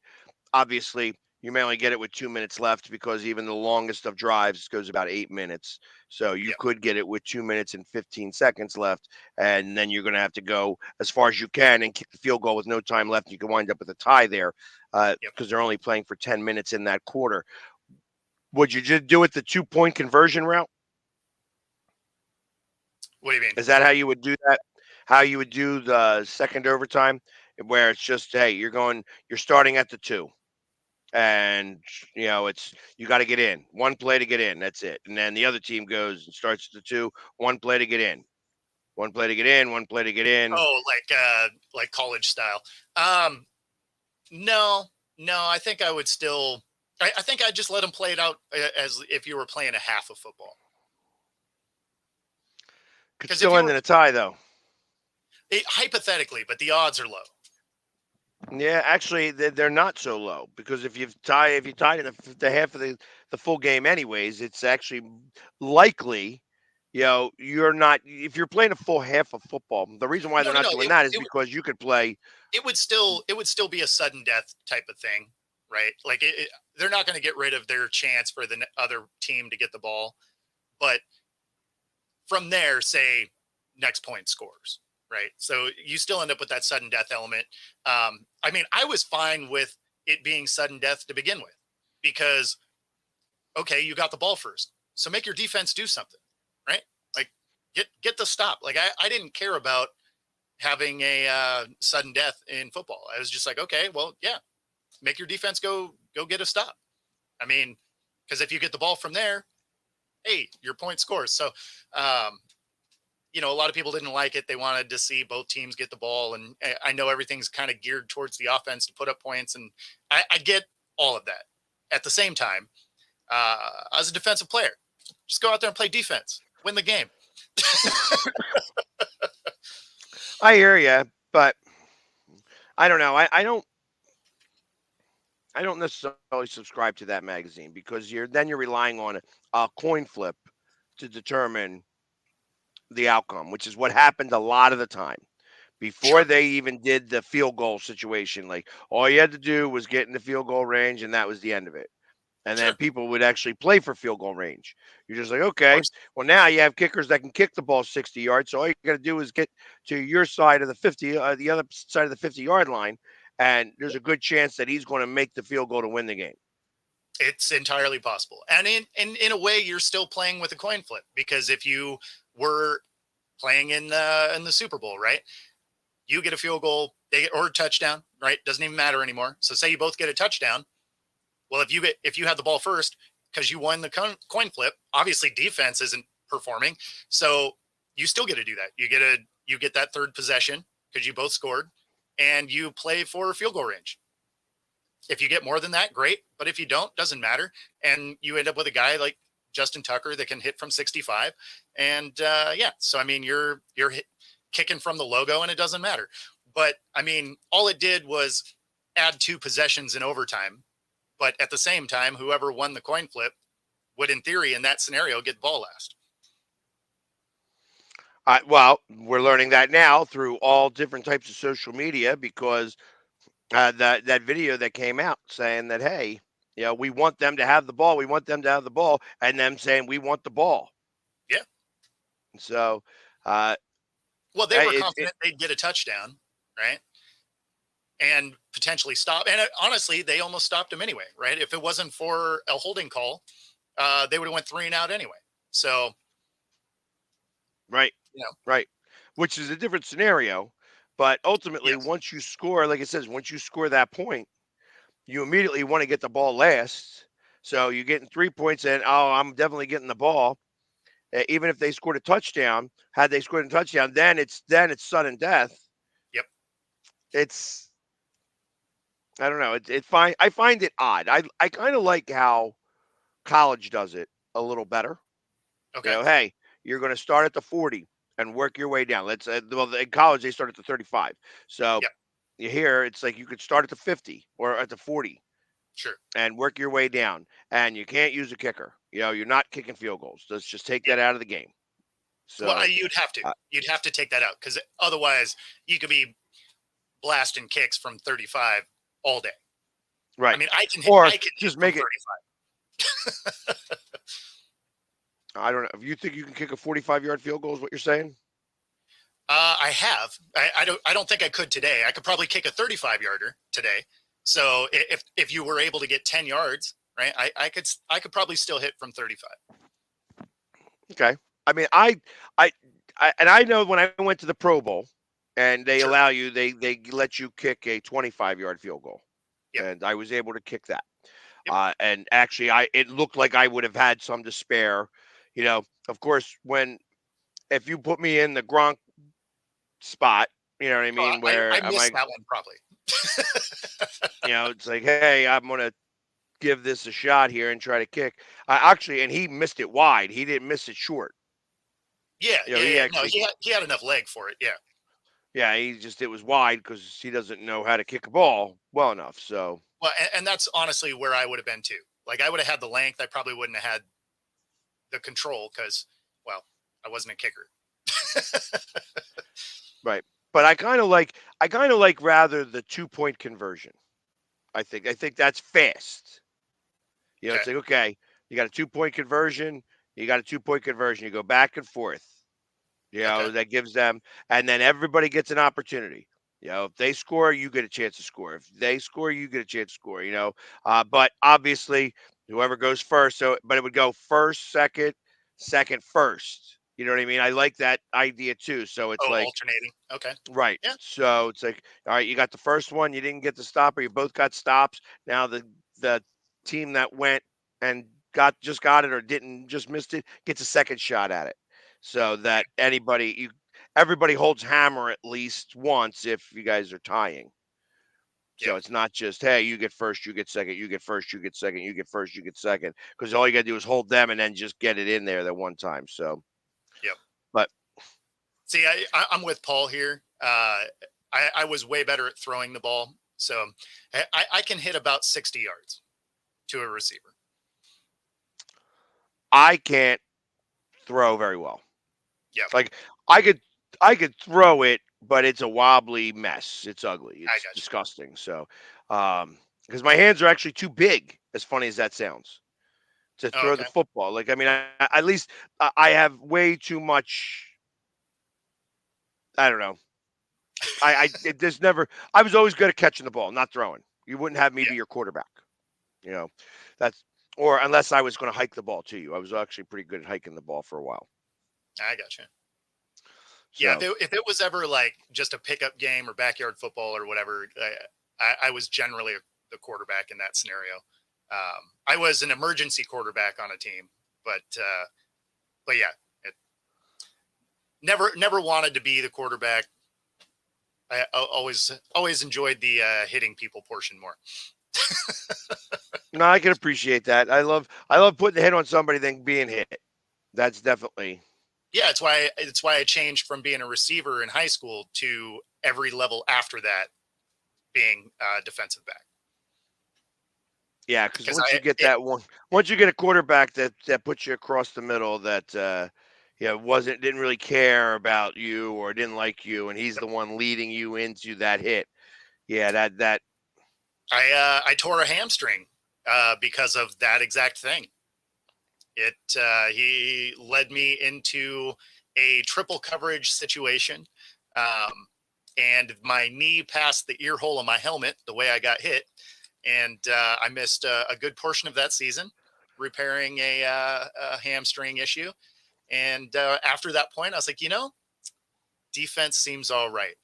Obviously, you may only get it with 2 minutes left because even the longest of drives goes about 8 minutes. So you Yep. could get it with 2 minutes and 15 seconds left, and then you're going to have to go as far as you can and kick the field goal with no time left. You can wind up with a tie there because they're only playing for 10 minutes in that quarter. Would you just do it the 2-point conversion route? What do you mean? Is that how you would do that? How you would do the second overtime, where it's just, hey, you're starting at the 2, and it's you got to get in one play to get in. That's it, and then the other team goes and starts at the 2, one play to get in, one play to get in, one play to get in. Oh, like college style. No, I think I would still. I think I'd just let them play it out as if you were playing a half of football. Could 'Cause if still you end were- in a tie, though. Hypothetically, but the odds are low. Yeah, actually, they're not so low because if you tied in the half of the full game, anyways, it's actually likely you're not, if you're playing a full half of football, the reason why No, they're no, not no. doing that is because you could play. It would still be a sudden death type of thing, right? Like they're not going to get rid of their chance for the other team to get the ball, but from there, say next point scores, right? So you still end up with that sudden death element. I mean, I was fine with it being sudden death to begin with, because okay, you got the ball first, so make your defense do something, right? Like get the stop. Like I didn't care about having a sudden death in football. I was just like, okay, well, yeah, make your defense go get a stop. I mean, because if you get the ball from there, hey, your point scores. So, a lot of people didn't like it. They wanted to see both teams get the ball, and I know everything's kind of geared towards the offense to put up points, and I get all of that. At the same time, as a defensive player, just go out there and play defense, win the game. I hear you, but I don't know. I don't necessarily subscribe to that magazine, because you're relying on a coin flip to determine the outcome, which is what happened a lot of the time before Sure. they even did the field goal situation. Like, all you had to do was get in the field goal range, and that was the end of it. And then Sure. people would actually play for field goal range. You're just like, Of okay, course. well, now you have kickers that can kick the ball 60 yards. So all you got to do is get to your side of the 50, the other side of the 50-yard line, and there's a good chance that he's going to make the field goal to win the game. It's entirely possible. And in a way, you're still playing with a coin flip, because if you were playing in the Super Bowl, right? You get a field goal, or a touchdown, right? Doesn't even matter anymore. So say you both get a touchdown. Well, if you had the ball first because you won the coin flip, obviously defense isn't performing. So you still get to do that. You get that third possession because you both scored, and you play for field goal range. If you get more than that, great. But if you don't, doesn't matter. And you end up with a guy like Justin Tucker that can hit from 65. And yeah, so I mean, you're kicking from the logo, and it doesn't matter. But I mean, all it did was add 2 possessions in overtime. But at the same time, whoever won the coin flip would, in theory, in that scenario, get ball last. Well, we're learning that now through all different types of social media, because that video that came out saying that, hey, we want them to have the ball, we want them to have the ball, and them saying we want the ball. Yeah. So, well, they were it, confident they'd get a touchdown, right? And potentially stop. And honestly, they almost stopped him anyway, right? If it wasn't for a holding call, they would have went 3 and out anyway. So, right, right, which is a different scenario. But ultimately, yes, once you score, like it says, once you score that point, you immediately want to get the ball last. So you're getting 3 points, and I'm definitely getting the ball. Even if they scored a touchdown, had they scored a touchdown, then it's sudden death. yep, It's, I don't know. I find it odd. I kind of like how college does it a little better. okay, Hey, you're going to start at the 40 and work your way down. Well, in college they start at the 35. So yep, you hear it's like you could start at the 50 or at the 40 sure. and work your way down. And you can't use a kicker. You're not kicking field goals. Let's just take that out of the game. Well, So you'd have to take that out, because otherwise you could be blasting kicks from 35 all day. right. I mean, I can Or hit just from make it. 35. I don't know. If you think you can kick a 45-yard field goal, is what you're saying? I have. I don't think I could today. I could probably kick a 35-yarder today. So if you were able to get 10 yards, right, I could probably still hit from 35. Okay. I mean, I know when I went to the Pro Bowl, and they Sure. allow you, they let you kick a 25-yard field goal, Yep. and I was able to kick that. Yep. And actually, it looked like I would have had some to spare. Of course, if you put me in the Gronk spot, you know what I mean, where I am missed that one probably. it's like, hey, I'm gonna give this a shot here and try to kick. Actually, and he missed it wide. He didn't miss it short. Yeah, He No, actually, he had enough leg for it. Yeah. yeah, it was wide because he doesn't know how to kick a ball well enough. So, Well, and that's honestly where I would have been too. Like, I would have had the length. I probably wouldn't have had the control, because, well, I wasn't a kicker. Right. But I kind of like rather the 2-point conversion. I think that's fast. Okay. It's like, okay, you got a 2-point conversion, you got a 2-point conversion, you go back and forth. Okay. That gives them, and then everybody gets an opportunity. If they score, you get a chance to score. If they score, you get a chance to score. But obviously, whoever goes first. But it would go first, second, second, first. You know what I mean? I like that idea too. So it's Oh, like, alternating. Okay. right. Yeah. So it's like, all right, you got the first one, you didn't get the stop, or you both got stops. Now the team that went and got it or didn't just missed it gets a second shot at it. So that everybody holds hammer at least once if you guys are tying. So Yep. it's not just, hey, you get first, you get second, you get first, you get second, you get first, you get second, because all you got to do is hold them and then just get it in there that one time. So, Yep. but See, I'm with Paul here. I was way better at throwing the ball, so I can hit about 60 yards to a receiver. I can't throw very well. Yep. Like I could I could throw it, but it's a wobbly mess. It's ugly. I It's got you. disgusting. So, because my hands are actually too big, as funny as that sounds, to Oh, throw the okay. football. Like, I mean, at least I have way too much. I don't know. There's never. I was always good at catching the ball, not throwing. You wouldn't have me Yeah, be your quarterback. You know, that's or unless I was going to hike the ball to you. I was actually pretty good at hiking the ball for a while. I got you. Yeah, So if it was ever like just a pickup game or backyard football or whatever, I was generally the quarterback in that scenario. I was an emergency quarterback on a team, but yeah, it, never wanted to be the quarterback. I always enjoyed the hitting people portion more. no, I can appreciate that. I love putting the hit on somebody than being hit. That's definitely. Yeah, it's why I changed from being a receiver in high school to every level after that being defensive back. Yeah, because Because once you get a quarterback that puts you across the middle, that didn't really care about you or didn't like you, and he's the one leading you into that hit. Yeah, that I tore a hamstring because of that exact thing. He led me into a triple coverage situation, and my knee passed the ear hole of my helmet the way I got hit, and I missed a good portion of that season repairing a hamstring issue. And after that point, I was like, defense seems all right.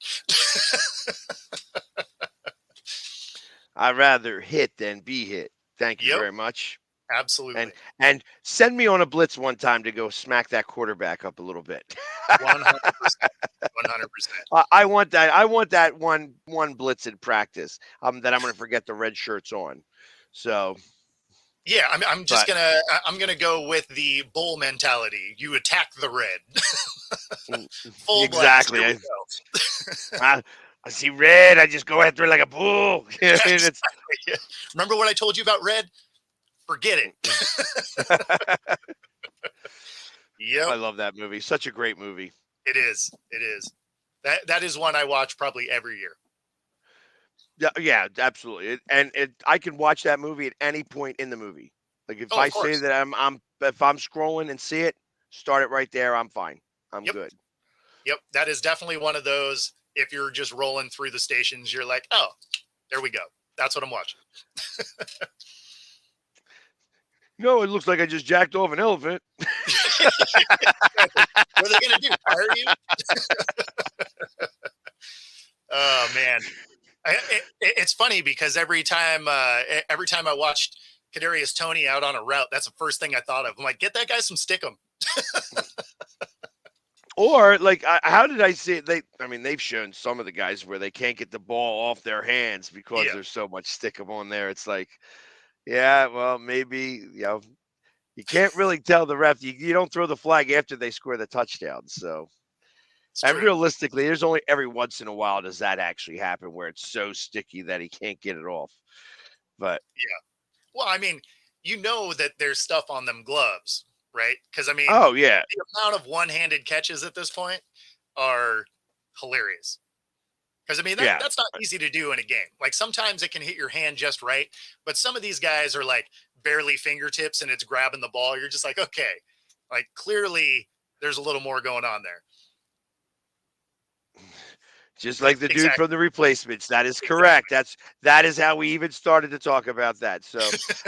I'd rather hit than be hit. Thank you Yep, very much. absolutely. And send me on a blitz one time to go smack that quarterback up a little bit. 100%. 100%. I want that. I want that one blitz in practice. That I'm going to forget the red shirts on. So, Yeah, I'm just but gonna go with the bull mentality. You attack the red. Full blast. exactly. Here we go. I see red. I just go after it like a bull. Yeah, It's exactly. Remember what I told you about red? Forget it. I Yep, love that movie. Such a great movie. it is. It is. That is one I watch probably every year. Yeah, absolutely. I can watch that movie at any point in the movie. Like if Oh, I of say course. that if I'm scrolling and see it, start it right there. I'm fine. I'm Yep. good. Yep. That is definitely one of those. If you're just rolling through the stations, you're like, oh, there we go. That's what I'm watching. No, it looks like I just jacked off an elephant. Exactly. What are they gonna do? Fire you? Oh man. It's funny because every time I watched Kadarius Toney out on a route, that's the first thing I thought of. I'm like, get that guy some stickum. Or like, how did I see it? They've shown some of the guys where they can't get the ball off their hands because Yeah, there's so much stickum on there. It's like, yeah, well, maybe you can't really tell the ref. You don't throw the flag after they score the touchdown. So, it's and true. realistically, there's only every once in a while does that actually happen where it's so sticky that he can't get it off. But Well, I mean, that there's stuff on them gloves. right? Because I mean, Oh yeah, the amount of one-handed catches at this point are hilarious. Because I mean, yeah. that's not easy to do in a game. Like sometimes it can hit your hand just right, but some of these guys are like barely fingertips and it's grabbing the ball. You're just like, okay, like clearly there's a little more going on there. Just like the dude Exactly. from the Replacements. That is correct. Exactly. That is how we even started to talk about that. So,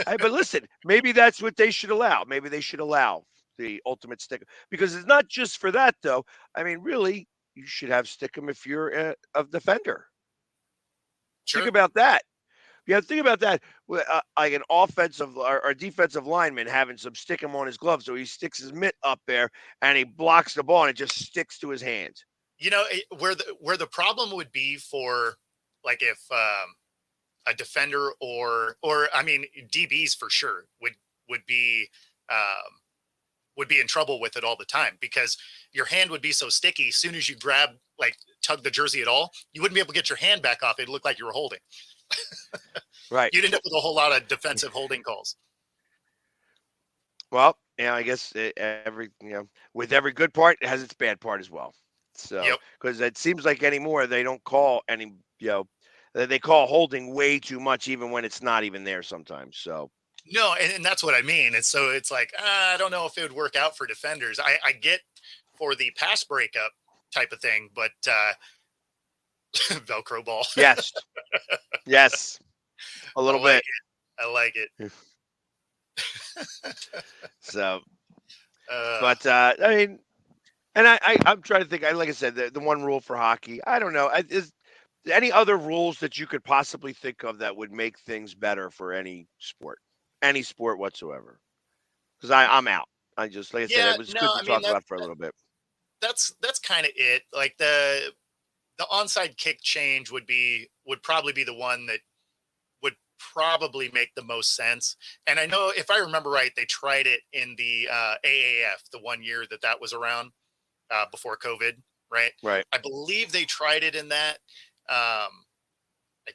but listen, maybe that's what they should allow. Maybe they should allow the ultimate stick because it's not just for that though. I mean, really, you should have stick 'em if you're a defender. Think Sure. about that. Yeah, think about that. Like an offensive or defensive lineman having some stick 'em on his glove, so he sticks his mitt up there and he blocks the ball and it just sticks to his hand. You know, where the problem would be for like if a defender or I mean DBs for sure would be um, would be in trouble with it all the time because your hand would be so sticky. As soon as you grab like tug the jersey at all, you wouldn't be able to get your hand back off. It looked like you were holding. Right. You'd end up with a whole lot of defensive holding calls. Well, yeah, I guess every with every good part, it has its bad part as well. So, Yep. because it seems like anymore they don't call any, they call holding way too much, even when it's not even there sometimes. So, No, and that's what I mean. And so it's like, I don't know if it would work out for defenders. I get for the pass breakup type of thing, but Velcro ball. yes, yes, a I little like bit. it. I like it. So, Uh, but I mean, and I'm trying to think. Like I said, the one rule for hockey. I don't know. Is any other rules that you could possibly think of that would make things better for any sport whatsoever? Because I'm out. I just like I said, yeah, it was no, good to I mean talk about for a little bit. that's kind of it. Like the onside kick change would probably be the one that would probably make the most sense. And I know if I remember right, they tried it in the AAF the one year that was around before COVID, right? Right. I believe they tried it in that. I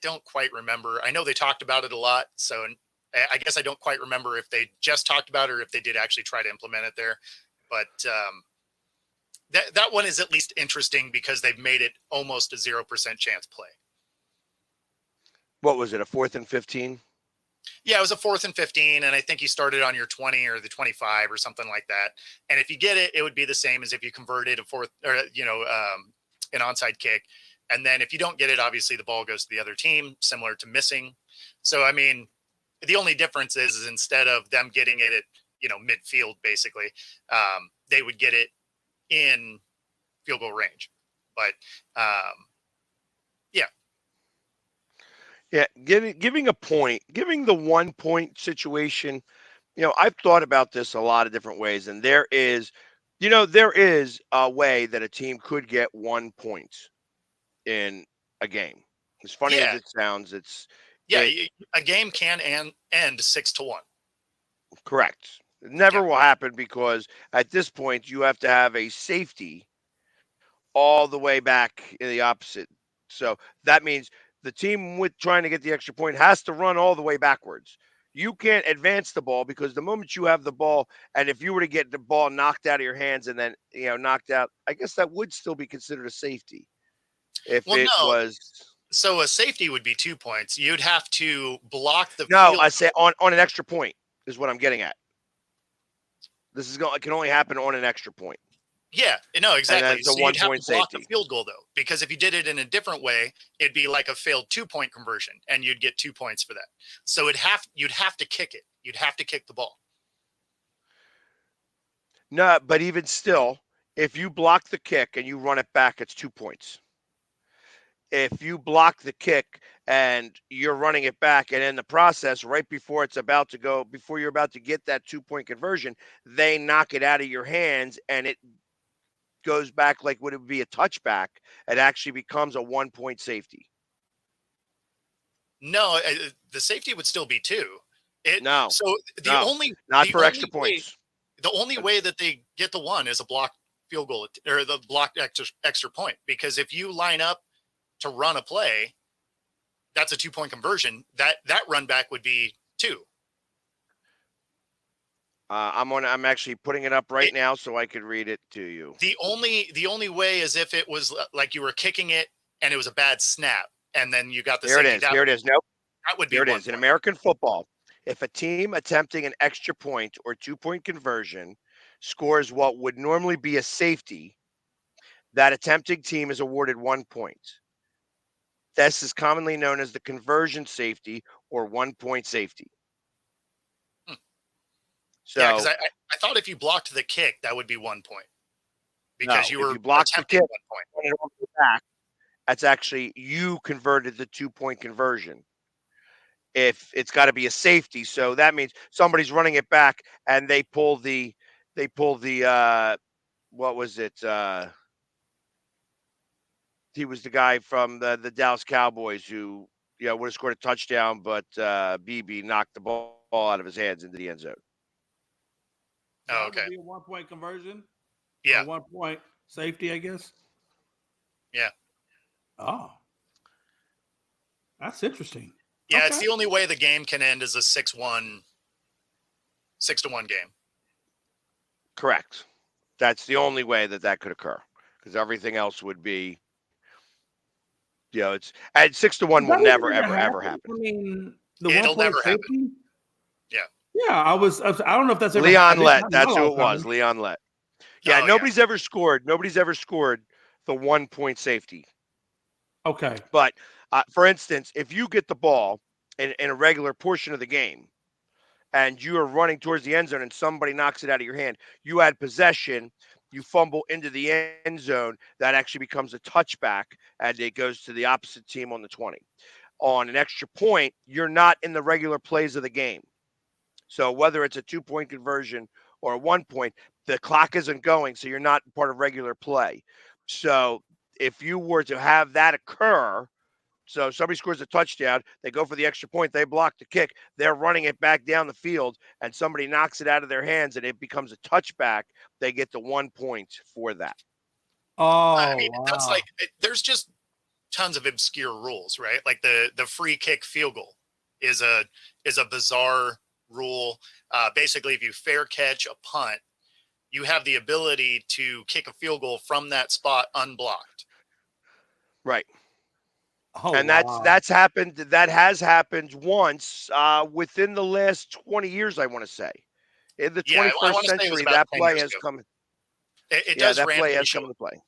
don't quite remember. I know they talked about it a lot, so I guess I don't quite remember if they just talked about it or if they did actually try to implement it there. But that one is at least interesting because they've made it almost a 0% chance play. What was it? A 4th and 15? Yeah, it was a 4th and 15, and I think you started on your 20 or the 25 or something like that. And if you get it, it would be the same as if you converted a fourth or an onside kick. And then if you don't get it, obviously the ball goes to the other team, similar to missing. So I mean, the only difference is instead of them getting it at midfield, basically, they would get it in field goal range. But yeah. Yeah, giving a point, giving the 1 point situation. I've thought about this a lot of different ways, and there is a way that a team could get 1 point in a game. As funny as Yeah. it sounds, Yeah. it A game can end 6-1. correct. It never Yeah. will happen because at this point you have to have a safety all the way back in the opposite. So that means the team with trying to get the extra point has to run all the way backwards. You can't advance the ball because the moment you have the ball, and if you were to get the ball knocked out of your hands and then knocked out, I guess that would still be considered a safety if Well, it no. was. So a safety would be 2 points. You'd have to block the No, field. I say on an extra point is what I'm getting at. This is going. It can only happen on an extra point. Yeah, no, And exactly. that's a So you'd have to 1 point block the safety. field goal though, because if you did it in a different way, it'd be like a failed 2-point conversion, and you'd get 2 points for that. So you'd have to kick it. You'd have to kick the ball. No, but even still, if you block the kick and you run it back, it's 2 points. If you block the kick and you're running it back, and in the process, right before it's about to go, before you're about to get that 2 point conversion, they knock it out of your hands and it goes back like would it be a touchback. It actually becomes a 1 point safety. No, the safety would still be 2. No, So the no, only not the for extra only way, points. the only way that they get the 1 is a blocked field goal or the blocked extra point. Because if you line up to run a play, that's a 2-point conversion. That run back would be 2. I'm actually putting it up right now so I could read it to you. The only way is if it was like you were kicking it and it was a bad snap, and then you got the Here it safety. is. Here it is. Nope. That would be Here it 1 is. In point. American football, if a team attempting an extra point or 2-point conversion scores what would normally be a safety, that attempting team is awarded 1 point. This is commonly known as the conversion safety or 1-point safety. Hmm. So, Yeah, because I thought if you blocked the kick, that would be 1 point because no, you if were you block the attempting kick, 1 point. run it over the back, that's actually you converted the 2-point conversion. If it's got to be a safety, so that means somebody's running it back and they pull the what was it? He was the guy from the Dallas Cowboys who would have scored a touchdown, but BB knocked the ball out of his hands into the end zone. Oh, That okay. would be a 1-point conversion. Yeah. Or 1-point safety, I guess. Yeah. Oh, that's interesting. Yeah, Okay. it's the only way the game can end is a 6-1 game. Correct. That's the only way that could occur because everything else would be, it's and 6-1 will never ever happen. I mean, the It'll 1-point never happen. safety. Yeah. Yeah, I don't know if that's ever Leon happened. Lett, that's who it was. Leon Lett. Yeah, Oh, nobody's ever scored. Nobody's ever scored the 1-point safety. Okay. But for instance, if you get the ball in a regular portion of the game and you are running towards the end zone and somebody knocks it out of your hand, you had possession, you fumble into the end zone, that actually becomes a touchback and it goes to the opposite team on the 20. On an extra point, you're not in the regular plays of the game. So whether it's a 2-point conversion or a 1 point, the clock isn't going, so you're not part of regular play. So if you were to have that occur, so somebody scores a touchdown, they go for the extra point, they block the kick, they're running it back down the field, and somebody knocks it out of their hands and it becomes a touchback, they get the 1 point for that. Oh, I mean, wow. that's like there's just tons of obscure rules, right? Like the free kick field goal is a bizarre rule. Basically, if you fair catch a punt, you have the ability to kick a field goal from that spot unblocked. Right. Oh, And wow. that's happened. That has happened once within the last 20 years, I want to say. In the Yeah, I 21st wanna say it was century, about that 10 play years has ago. come. It Yeah, does that play randomly has show come up. into play.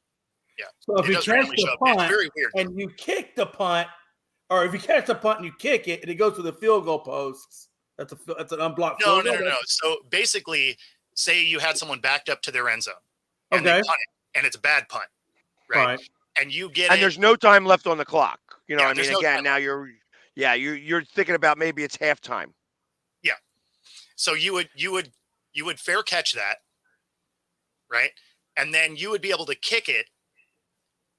Yeah. So if It you does catch randomly show the up. It's punt very weird. and you kick the punt, or if you catch the punt and you kick it and it goes to the field goal posts, that's an unblocked No. field goal. So basically, say you had someone backed up to their end zone and Okay. they punt it, and it's a bad punt, right? Right. And you get And it. there's no time left on the clock. Yeah, I there's mean, no again, time now you're thinking about maybe it's halftime. Yeah. So you would fair catch that, right? And then you would be able to kick it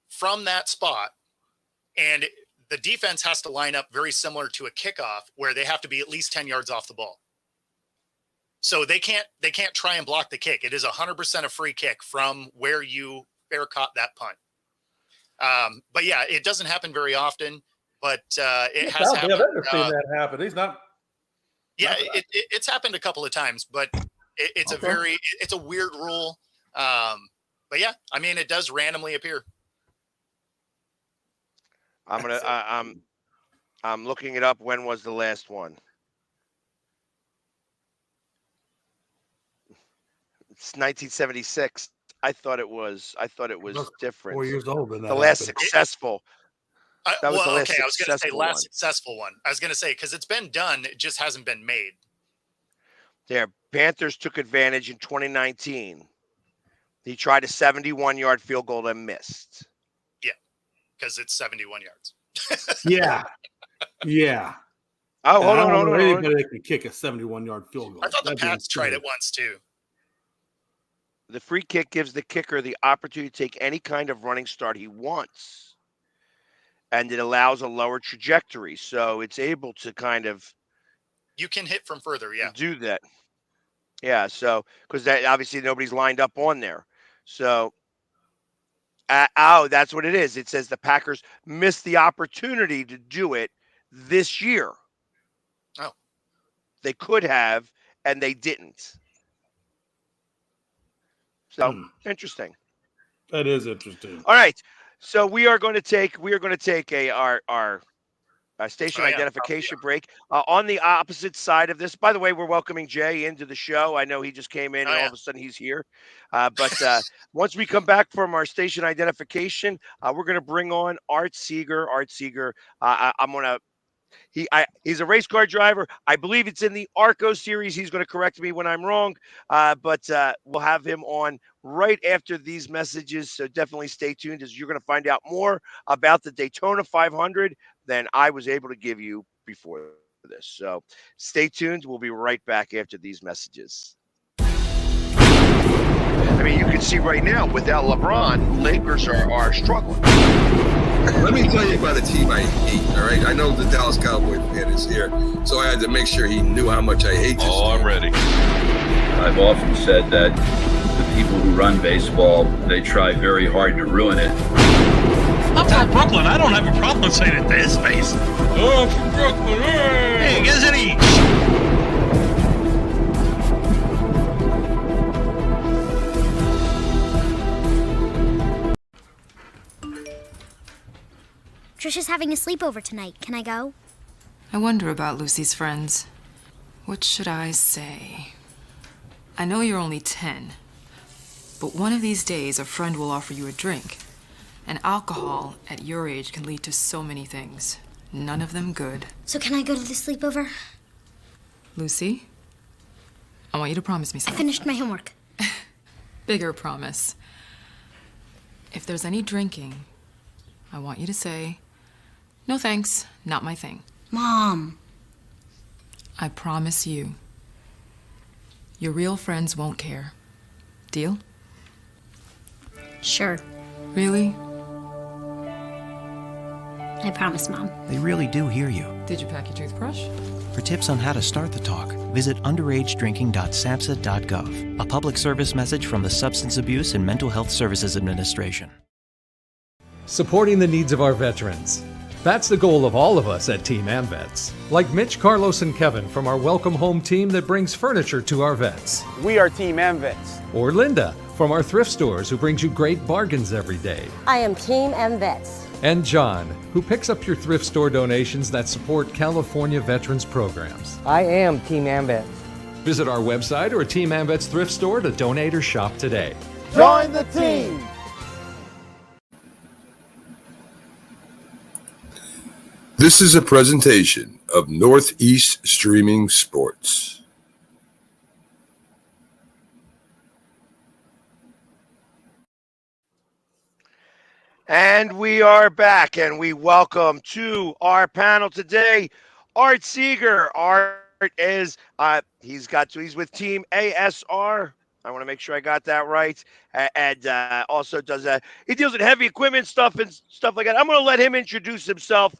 from that spot, and the defense has to line up very similar to a kickoff where they have to be at least 10 yards off the ball. So they can't try and block the kick. It is 100% a free kick from where you fair caught that punt. But yeah, it doesn't happen very often, but it has happened. I've never seen that happen. He's not. Yeah, it's happened a couple of times, but it's Okay. it's a weird rule. But yeah, I mean, it does randomly appear. I'm looking it up. When was the last one? It's 1976. I thought it was different. 4 years old when that The last happened. successful. That was the last I was going to say successful last one. successful one. I was going to say because it's been done, it just hasn't been made. There, Panthers took advantage in 2019. He tried a 71-yard field goal and missed. Yeah, because it's 71 yards. Yeah. Yeah. Oh, hold I on, don't hold know on. anybody that can kick a 71-yard field goal. I thought the That'd be Pats tried insane. it once too. The free kick gives the kicker the opportunity to take any kind of running start he wants. And it allows a lower trajectory. So it's able to kind of You can hit from further, yeah. do that. Yeah, so because that obviously nobody's lined up on there. So that's what it is. It says the Packers missed the opportunity to do it this year. Oh. They could have, and they didn't. So interesting. That is interesting. All right. So we are going to take our station Oh, yeah. identification break. On the opposite side of this, by the way, we're welcoming Jay into the show. I know he just came in Oh, and all yeah. of a sudden he's here. But once we come back from our station identification, we're going to bring on Art Seeger. Art Seeger, I'm going to he's a race car driver. I believe it's in the Arco series. He's going to correct me when I'm wrong. But we'll have him on right after these messages. So definitely stay tuned, as you're going to find out more about the Daytona 500 than I was able to give you before this. So stay tuned. We'll be right back after these messages. I mean, you can see right now, without LeBron, Lakers are struggling. Let me tell you about a team I hate, all right? I know the Dallas Cowboy fan is here, so I had to make sure he knew how much I hate this Oh, team. I'm ready. I've often said that the people who run baseball, they try very hard to ruin it. I'm from Brooklyn. I don't have a problem saying it to his face. Oh, from Brooklyn. Hey, get us any. Trisha's having a sleepover tonight. Can I go? I wonder about Lucy's friends. What should I say? I know you're only 10, but one of these days a friend will offer you a drink. And alcohol at your age can lead to so many things. None of them good. So can I go to the sleepover? Lucy, I want you to promise me I something. finished my homework. Bigger promise. If there's any drinking, I want you to say, "No thanks, not my thing." Mom. I promise you. Your real friends won't care. Deal? Sure. Really? I promise, Mom. They really do hear you. Did you pack your toothbrush? For tips on how to start the talk, visit underagedrinking.samhsa.gov, a public service message from the Substance Abuse and Mental Health Services Administration. Supporting the needs of our veterans. That's the goal of all of us at Team AmVets. Like Mitch, Carlos, and Kevin from our Welcome Home team that brings furniture to our vets. We are Team AmVets. Or Linda from our thrift stores who brings you great bargains every day. I am Team AmVets. And John, who picks up your thrift store donations that support California veterans programs. I am Team AmVets. Visit our website or a Team AmVets thrift store to donate or shop today. Join the team! This is a presentation of Northeast Streaming Sports. And we are back, and we welcome to our panel today Art Seeger. Art is he's with Team ASR. I want to make sure I got that right. And also does he deals with heavy equipment stuff and stuff like that. I'm going to let him introduce himself.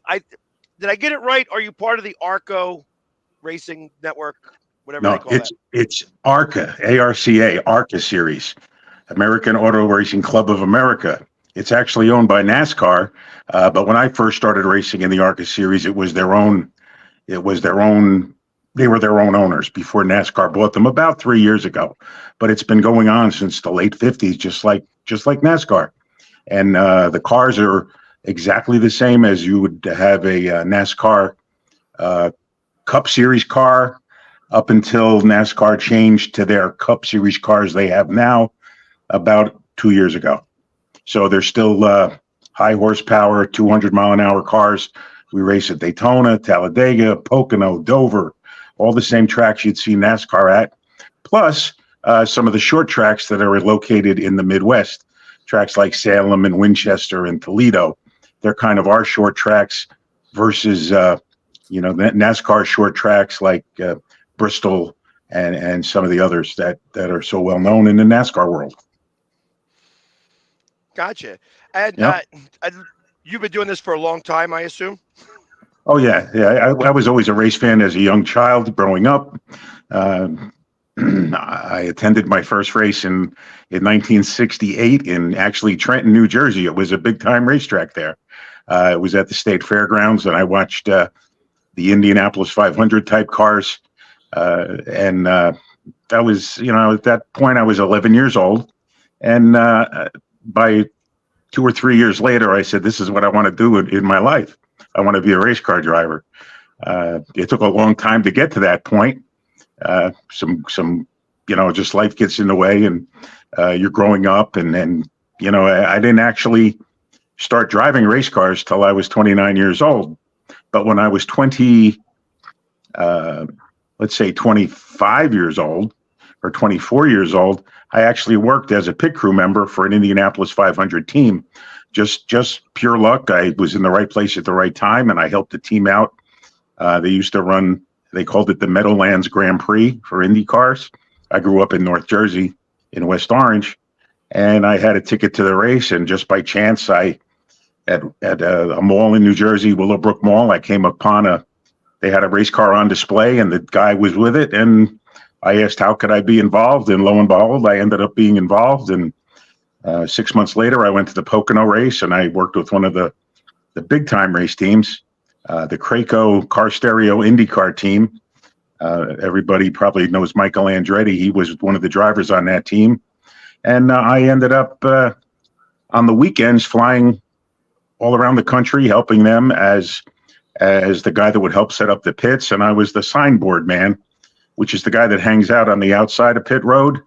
Did I get it right? Are you part of the Arco Racing Network? Whatever they call that. It's ARCA, ARCA, ARCA Series, American Auto Racing Club of America. It's actually owned by NASCAR, but when I first started racing in the ARCA Series, they were their own owners before NASCAR bought them about 3 years ago. But it's been going on since the late 50s, just like NASCAR. And the cars are exactly the same as you would have a NASCAR Cup Series car up until NASCAR changed to their Cup Series cars they have now about 2 years ago. So they're still high horsepower, 200-mile-an-hour cars. We race at Daytona, Talladega, Pocono, Dover, all the same tracks you'd see NASCAR at, plus some of the short tracks that are located in the Midwest, tracks like Salem and Winchester and Toledo. They're kind of our short tracks versus, NASCAR short tracks like Bristol and some of the others that are so well known in the NASCAR world. Gotcha. And you've been doing this for a long time, I assume? Oh, yeah. I was always a race fan as a young child growing up. I attended my first race in 1968 in actually Trenton, New Jersey. It was a big-time racetrack there. It was at the State Fairgrounds, and I watched the Indianapolis 500 type cars. That was, at that point, I was 11 years old. And by 2 or 3 years later, I said, this is what I want to do in my life. I want to be a race car driver. It took a long time to get to that point. Some just life gets in the way, and you're growing up, and I didn't actually start driving race cars till I was 29 years old. But when I was 25 years old or 24 years old, I actually worked as a pit crew member for an Indianapolis 500 team. Just pure luck. I was in the right place at the right time, and I helped the team out. They used to run, they called it the Meadowlands Grand Prix for Indy cars. I grew up in North Jersey in West Orange, and I had a ticket to the race. And just by chance, at a mall in New Jersey, Willowbrook Mall, I came upon they had a race car on display, and the guy was with it. And I asked, how could I be involved? And lo and behold, I ended up being involved. And 6 months later, I went to the Pocono race, and I worked with one of the big time race teams, the Craco Car Stereo IndyCar team. Everybody probably knows Michael Andretti. He was one of the drivers on that team. And I ended up on the weekends flying all around the country, helping them as the guy that would help set up the pits. And I was the signboard man, which is the guy that hangs out on the outside of pit road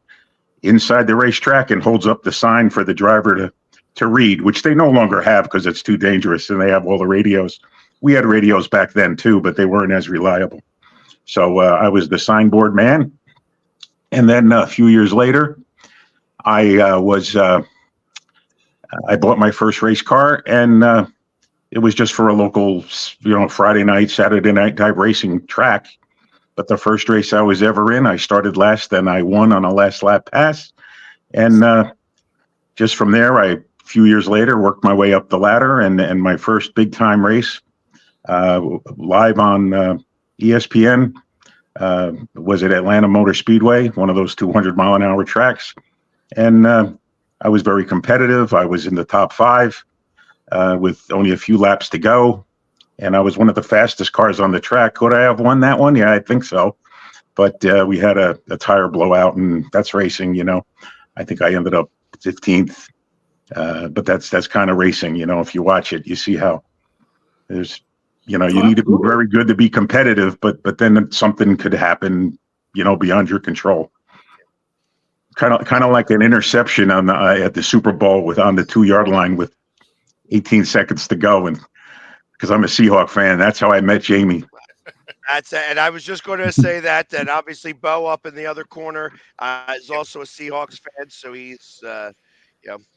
inside the racetrack and holds up the sign for the driver to read, which they no longer have because it's too dangerous, and they have all the radios. We had radios back then too, but they weren't as reliable. So I was the signboard man. And then a few years later, I bought my first race car, and it was just for a local, Friday night, Saturday night type racing track. But the first race I was ever in, I started last, and I won on a last lap pass. And just from there, a few years later, worked my way up the ladder, and my first big time race live on ESPN was at Atlanta Motor Speedway, one of those 200-mile-an-hour tracks. And I was very competitive. I was in the top 5 with only a few laps to go. And I was one of the fastest cars on the track. Could I have won that one? Yeah, I think so. But we had a tire blowout, and that's racing, I think I ended up 15th. But that's kind of racing, if you watch it, you see how there's, you need to be very good to be competitive, but then something could happen, beyond your control. Kind of like an interception at the Super Bowl on the 2-yard line with 18 seconds to go, and because I'm a Seahawk fan, that's how I met Jamie. And I was just going to say that obviously Bo up in the other corner is also a Seahawks fan, so he's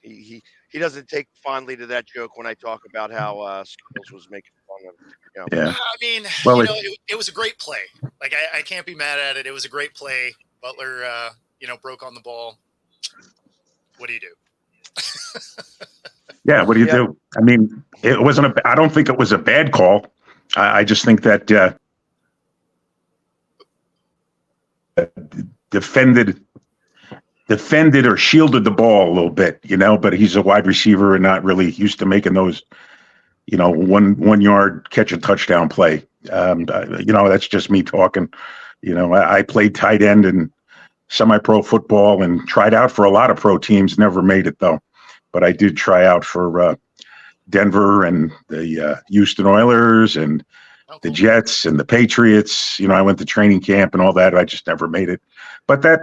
he doesn't take fondly to that joke when I talk about how Skittles was making fun of him. Yeah, I mean, well, it was a great play. Like I can't be mad at it. It was a great play. Butler, broke on the ball. What do you do? Yeah, what do you do? I mean, it wasn't I don't think it was a bad call. I just think that defended or shielded the ball a little bit, but he's a wide receiver and not really used to making those, 1 yard catch a touchdown play. That's just me talking. I played tight end in semi-pro football and tried out for a lot of pro teams, never made it though. But I did try out for Denver and the Houston Oilers and the Jets and the Patriots. I went to training camp and all that. I just never made it. But that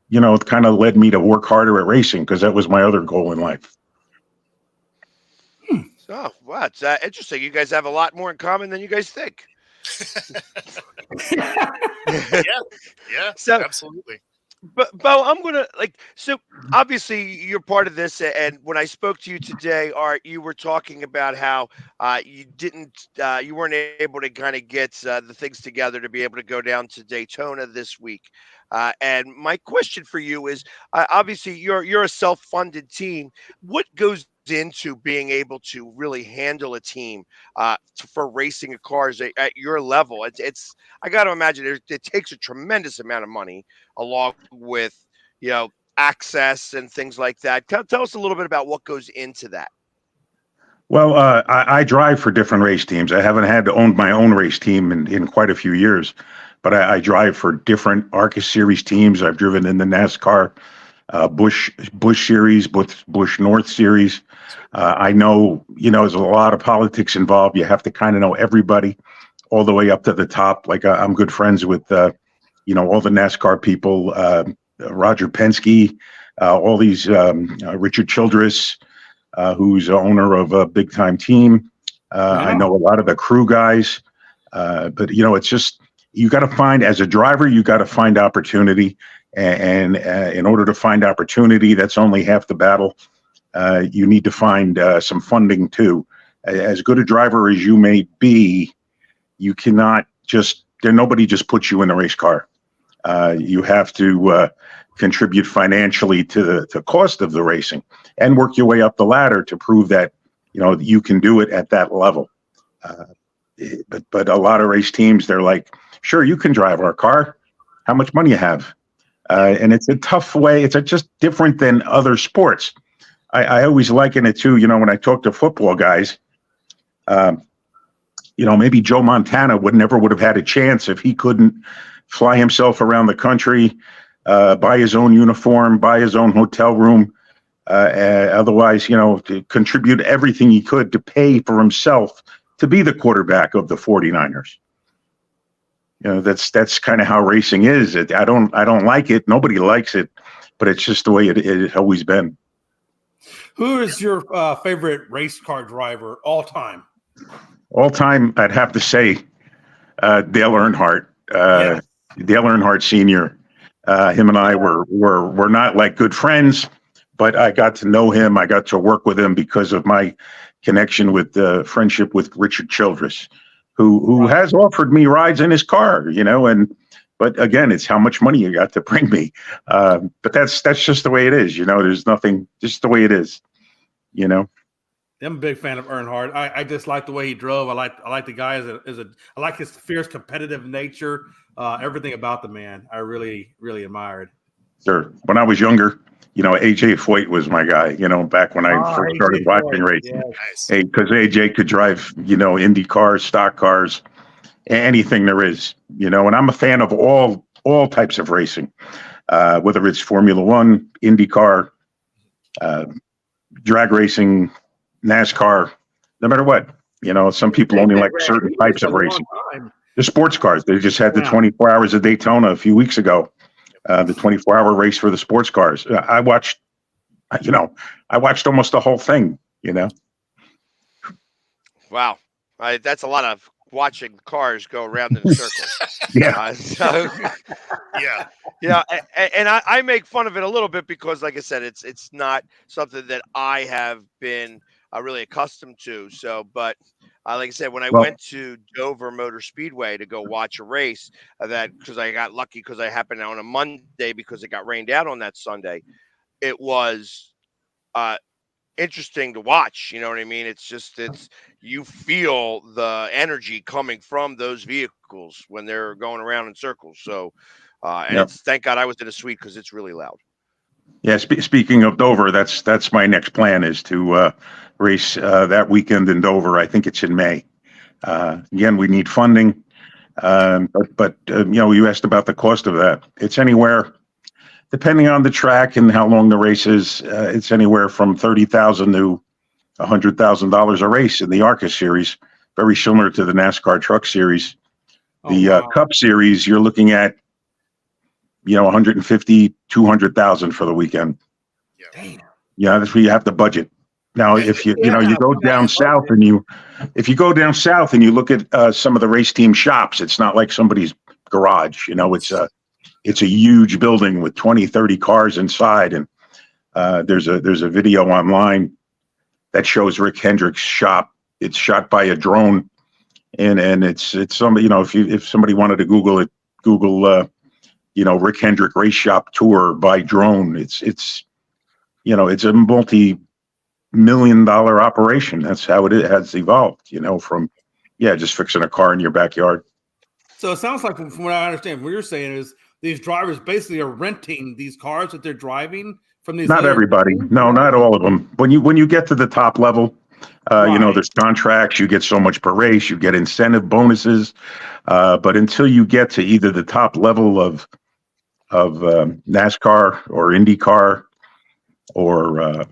it kind of led me to work harder at racing because that was my other goal in life. Oh, wow, it's interesting. You guys have a lot more in common than you guys think. Yeah, So, absolutely. But Bo, I'm gonna so obviously you're part of this, and when I spoke to you today, Art, you were talking about how you weren't able to kind of get the things together to be able to go down to Daytona this week. And my question for you is, obviously you're a self-funded team. What goes into being able to really handle a team for racing cars at your level? It's I got to imagine it takes a tremendous amount of money, along with access and things like that. Tell us a little bit about what goes into that. Well, I drive for different race teams. I haven't had to own my own race team in quite a few years, but I drive for different ARCA Series teams. I've driven in the NASCAR Bush series, Bush North series. I know, there's a lot of politics involved. You have to kind of know everybody all the way up to the top. Like I'm good friends with, all the NASCAR people, Roger Penske, all these, Richard Childress, who's the owner of a big time team. I know a lot of the crew guys, but it's just, you got to find, as a driver, you got to find opportunity. And in order to find opportunity, that's only half the battle. You need to find some funding too. As good a driver as you may be, you cannot nobody just puts you in the race car. You have to contribute financially to the cost of the racing and work your way up the ladder to prove that, you can do it at that level. But a lot of race teams, they're like, sure, you can drive our car. How much money you have? And it's a tough way. It's just different than other sports. I always liken it to, when I talk to football guys, maybe Joe Montana would have had a chance if he couldn't fly himself around the country, buy his own uniform, buy his own hotel room. Otherwise, to contribute everything he could to pay for himself to be the quarterback of the 49ers. That's kind of how racing is. I don't like it. Nobody likes it, but it's just the way it's always been. Who is your favorite race car driver all time? All time, I'd have to say Dale Earnhardt. Dale Earnhardt Sr. Him and I were not like good friends, but I got to know him. I got to work with him because of my connection with friendship with Richard Childress, who has offered me rides in his car, but again, it's how much money you got to bring me. But that's just the way it is, there's nothing, just the way it is, I'm a big fan of Earnhardt. I just like the way he drove. I like the guy I like his fierce competitive nature. Everything about the man, I really, really admired. Sure. When I was younger, AJ Foyt was my guy, back when I first started watching racing. Because AJ could drive, Indy cars, stock cars, anything there is, and I'm a fan of all types of racing, whether it's Formula One, IndyCar, drag racing, NASCAR, no matter what. Some people only like certain types of racing. The sports cars, they just had the 24 Hours of Daytona a few weeks ago. The 24-hour race for the sports cars. I watched almost the whole thing, Wow. That's a lot of watching cars go around in circles. Yeah. Yeah. And I make fun of it a little bit because, like I said, it's not something that I have been really accustomed to. So, but like I said, when I went to Dover Motor Speedway to go watch a race, because I got lucky because I happened on a Monday because it got rained out on that Sunday, it was interesting to watch. You know what I mean? You feel the energy coming from those vehicles when they're going around in circles. So, thank God I was in a suite because it's really loud. Yeah. Speaking of Dover, that's my next plan is to race that weekend in Dover. I think it's in May. Again, we need funding, but you asked about the cost of that. It's anywhere, depending on the track and how long the race is. It's anywhere from $30,000 to $100,000 a race in the ARCA series, very similar to the NASCAR Truck Series. Cup Series, you're looking at 150, 200,000 for the weekend. Yeah, that's where you have the budget. Now, if you go down south and you look at some of the race team shops, it's not like somebody's garage. It's a huge building with 20, 30 cars inside, and there's a video online that shows Rick Hendrick's shop. It's shot by a drone, and it's somebody. If somebody wanted to Google it, Google Rick Hendrick race shop tour by drone. It's a multi-million-dollar operation. That's how it has evolved, from just fixing a car in your backyard. So it sounds like, from what I understand, what you're saying is these drivers basically are renting these cars that they're driving from these. Not everybody. No, not all of them. When you get to the top level, there's contracts. You get so much per race. You get incentive bonuses. But until you get to either the top level of NASCAR or IndyCar or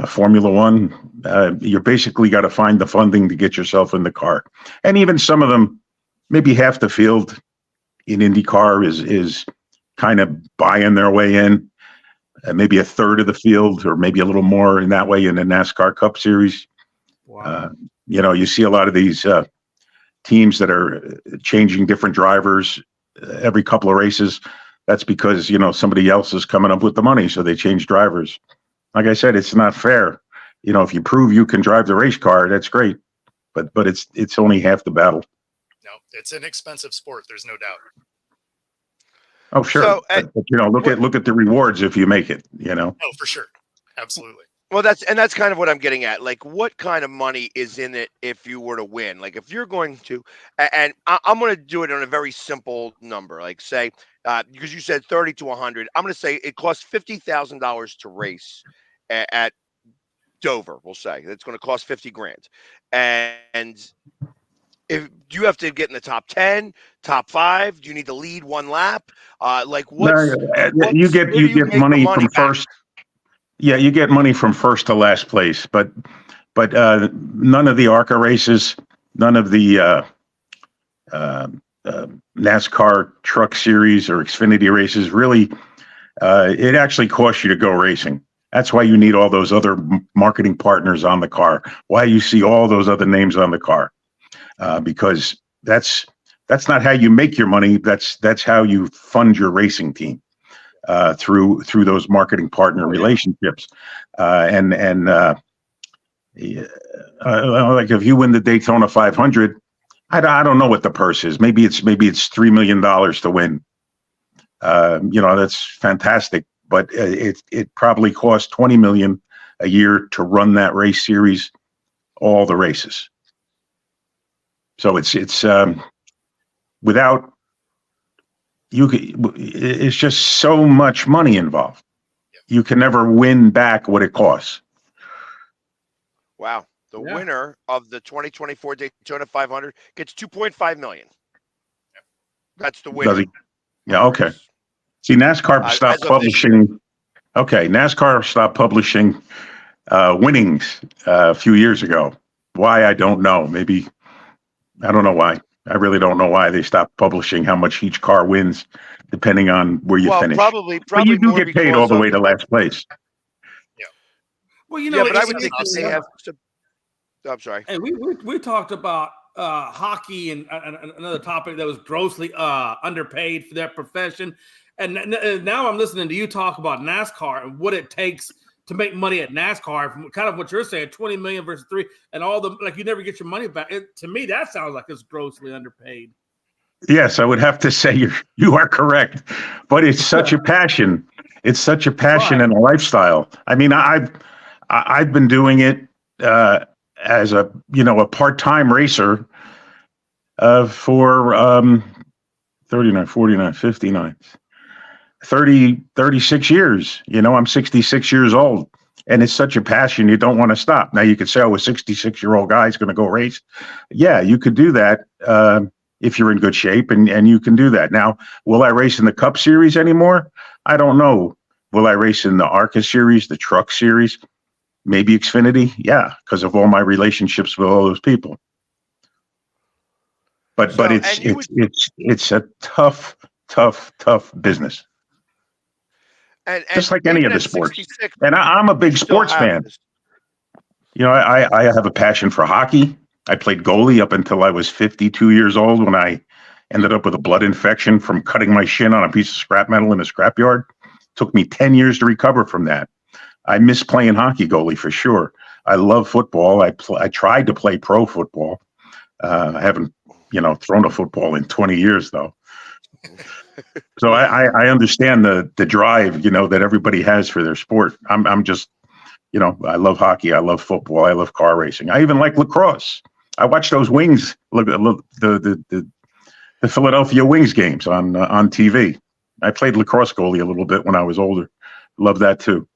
Formula One, you're basically got to find the funding to get yourself in the car. And even some of them, maybe half the field in IndyCar is kind of buying their way in. Maybe a third of the field, or maybe a little more in that way in the NASCAR Cup Series. Wow. You see a lot of these teams that are changing different drivers every couple of races. That's because, somebody else is coming up with the money, so they change drivers. Like I said, it's not fair. If you prove you can drive the race car, that's great, but it's only half the battle. No, it's an expensive sport. There's no doubt. Oh, sure. So, but look at the rewards if you make it. Oh, for sure, absolutely. Well, that's kind of what I'm getting at. Like, what kind of money is in it if you were to win? Like, if you're going to, and I'm going to do it on a very simple number. Like, say, because you said 30 to 100, I'm going to say it costs $50,000 to race at Dover. We'll say it's going to cost 50 grand, and if you have to get in the top 10, top 5, do you need to lead one lap? You get money from first. Yeah, you get money from first to last place, but none of the ARCA races, none of the NASCAR Truck Series or Xfinity races really. It actually costs you to go racing. That's why you need all those other marketing partners on the car. Why you see all those other names on the car. Because that's not how you make your money. That's how you fund your racing team through those marketing partner relationships. Like if you win the Daytona 500, I don't know what the purse is. Maybe it's $3 million to win. That's fantastic, but it probably costs $20 million a year to run that race series, all the races. So it's without it's just so much money involved. You can never win back what it costs. Wow. The winner of the 2024 Daytona 500 gets $2.5 million. That's the winner. Does he? Yeah. Okay. See, NASCAR stopped publishing. Okay. NASCAR stopped publishing winnings a few years ago. Why? I don't know. Maybe. I don't know why. I really don't know why they stopped publishing how much each car wins, depending on where you finish. Probably but you do get paid all the way to last place. Yeah. Well, but I would think they have. I'm sorry. Hey, we talked about hockey and another topic that was grossly underpaid for their profession, and now I'm listening to you talk about NASCAR and what it takes to make money at NASCAR, from kind of what you're saying, 20 million versus 3, and all the you never get your money back. To me, that sounds like it's grossly underpaid. Yes, I would have to say you are correct, but it's such a passion. It's such a passion and a lifestyle. I mean, I've been doing it as a part-time racer for 39, 49, 59. 36 years. I'm 66 years old, and it's such a passion. You don't want to stop. Now you could say, a 66-year-old guy is going to go race. Yeah, you could do that if you're in good shape, and you can do that. Now, will I race in the Cup Series anymore? I don't know. Will I race in the ARCA Series, the Truck Series, maybe Xfinity? Yeah, because of all my relationships with all those people. But it's a tough business. And just like any of the sports. And I'm a big sports fan. I have a passion for hockey. I played goalie up until I was 52 years old, when I ended up with a blood infection from cutting my shin on a piece of scrap metal in a scrapyard. Took me 10 years to recover from that. I miss playing hockey goalie for sure. I love football. I tried to play pro football. I haven't, thrown a football in 20 years though. So I understand the drive, that everybody has for their sport. I'm just, I love hockey. I love football. I love car racing. I even like lacrosse. I watch those Wings, the Philadelphia Wings games on TV. I played lacrosse goalie a little bit when I was older. Love that too.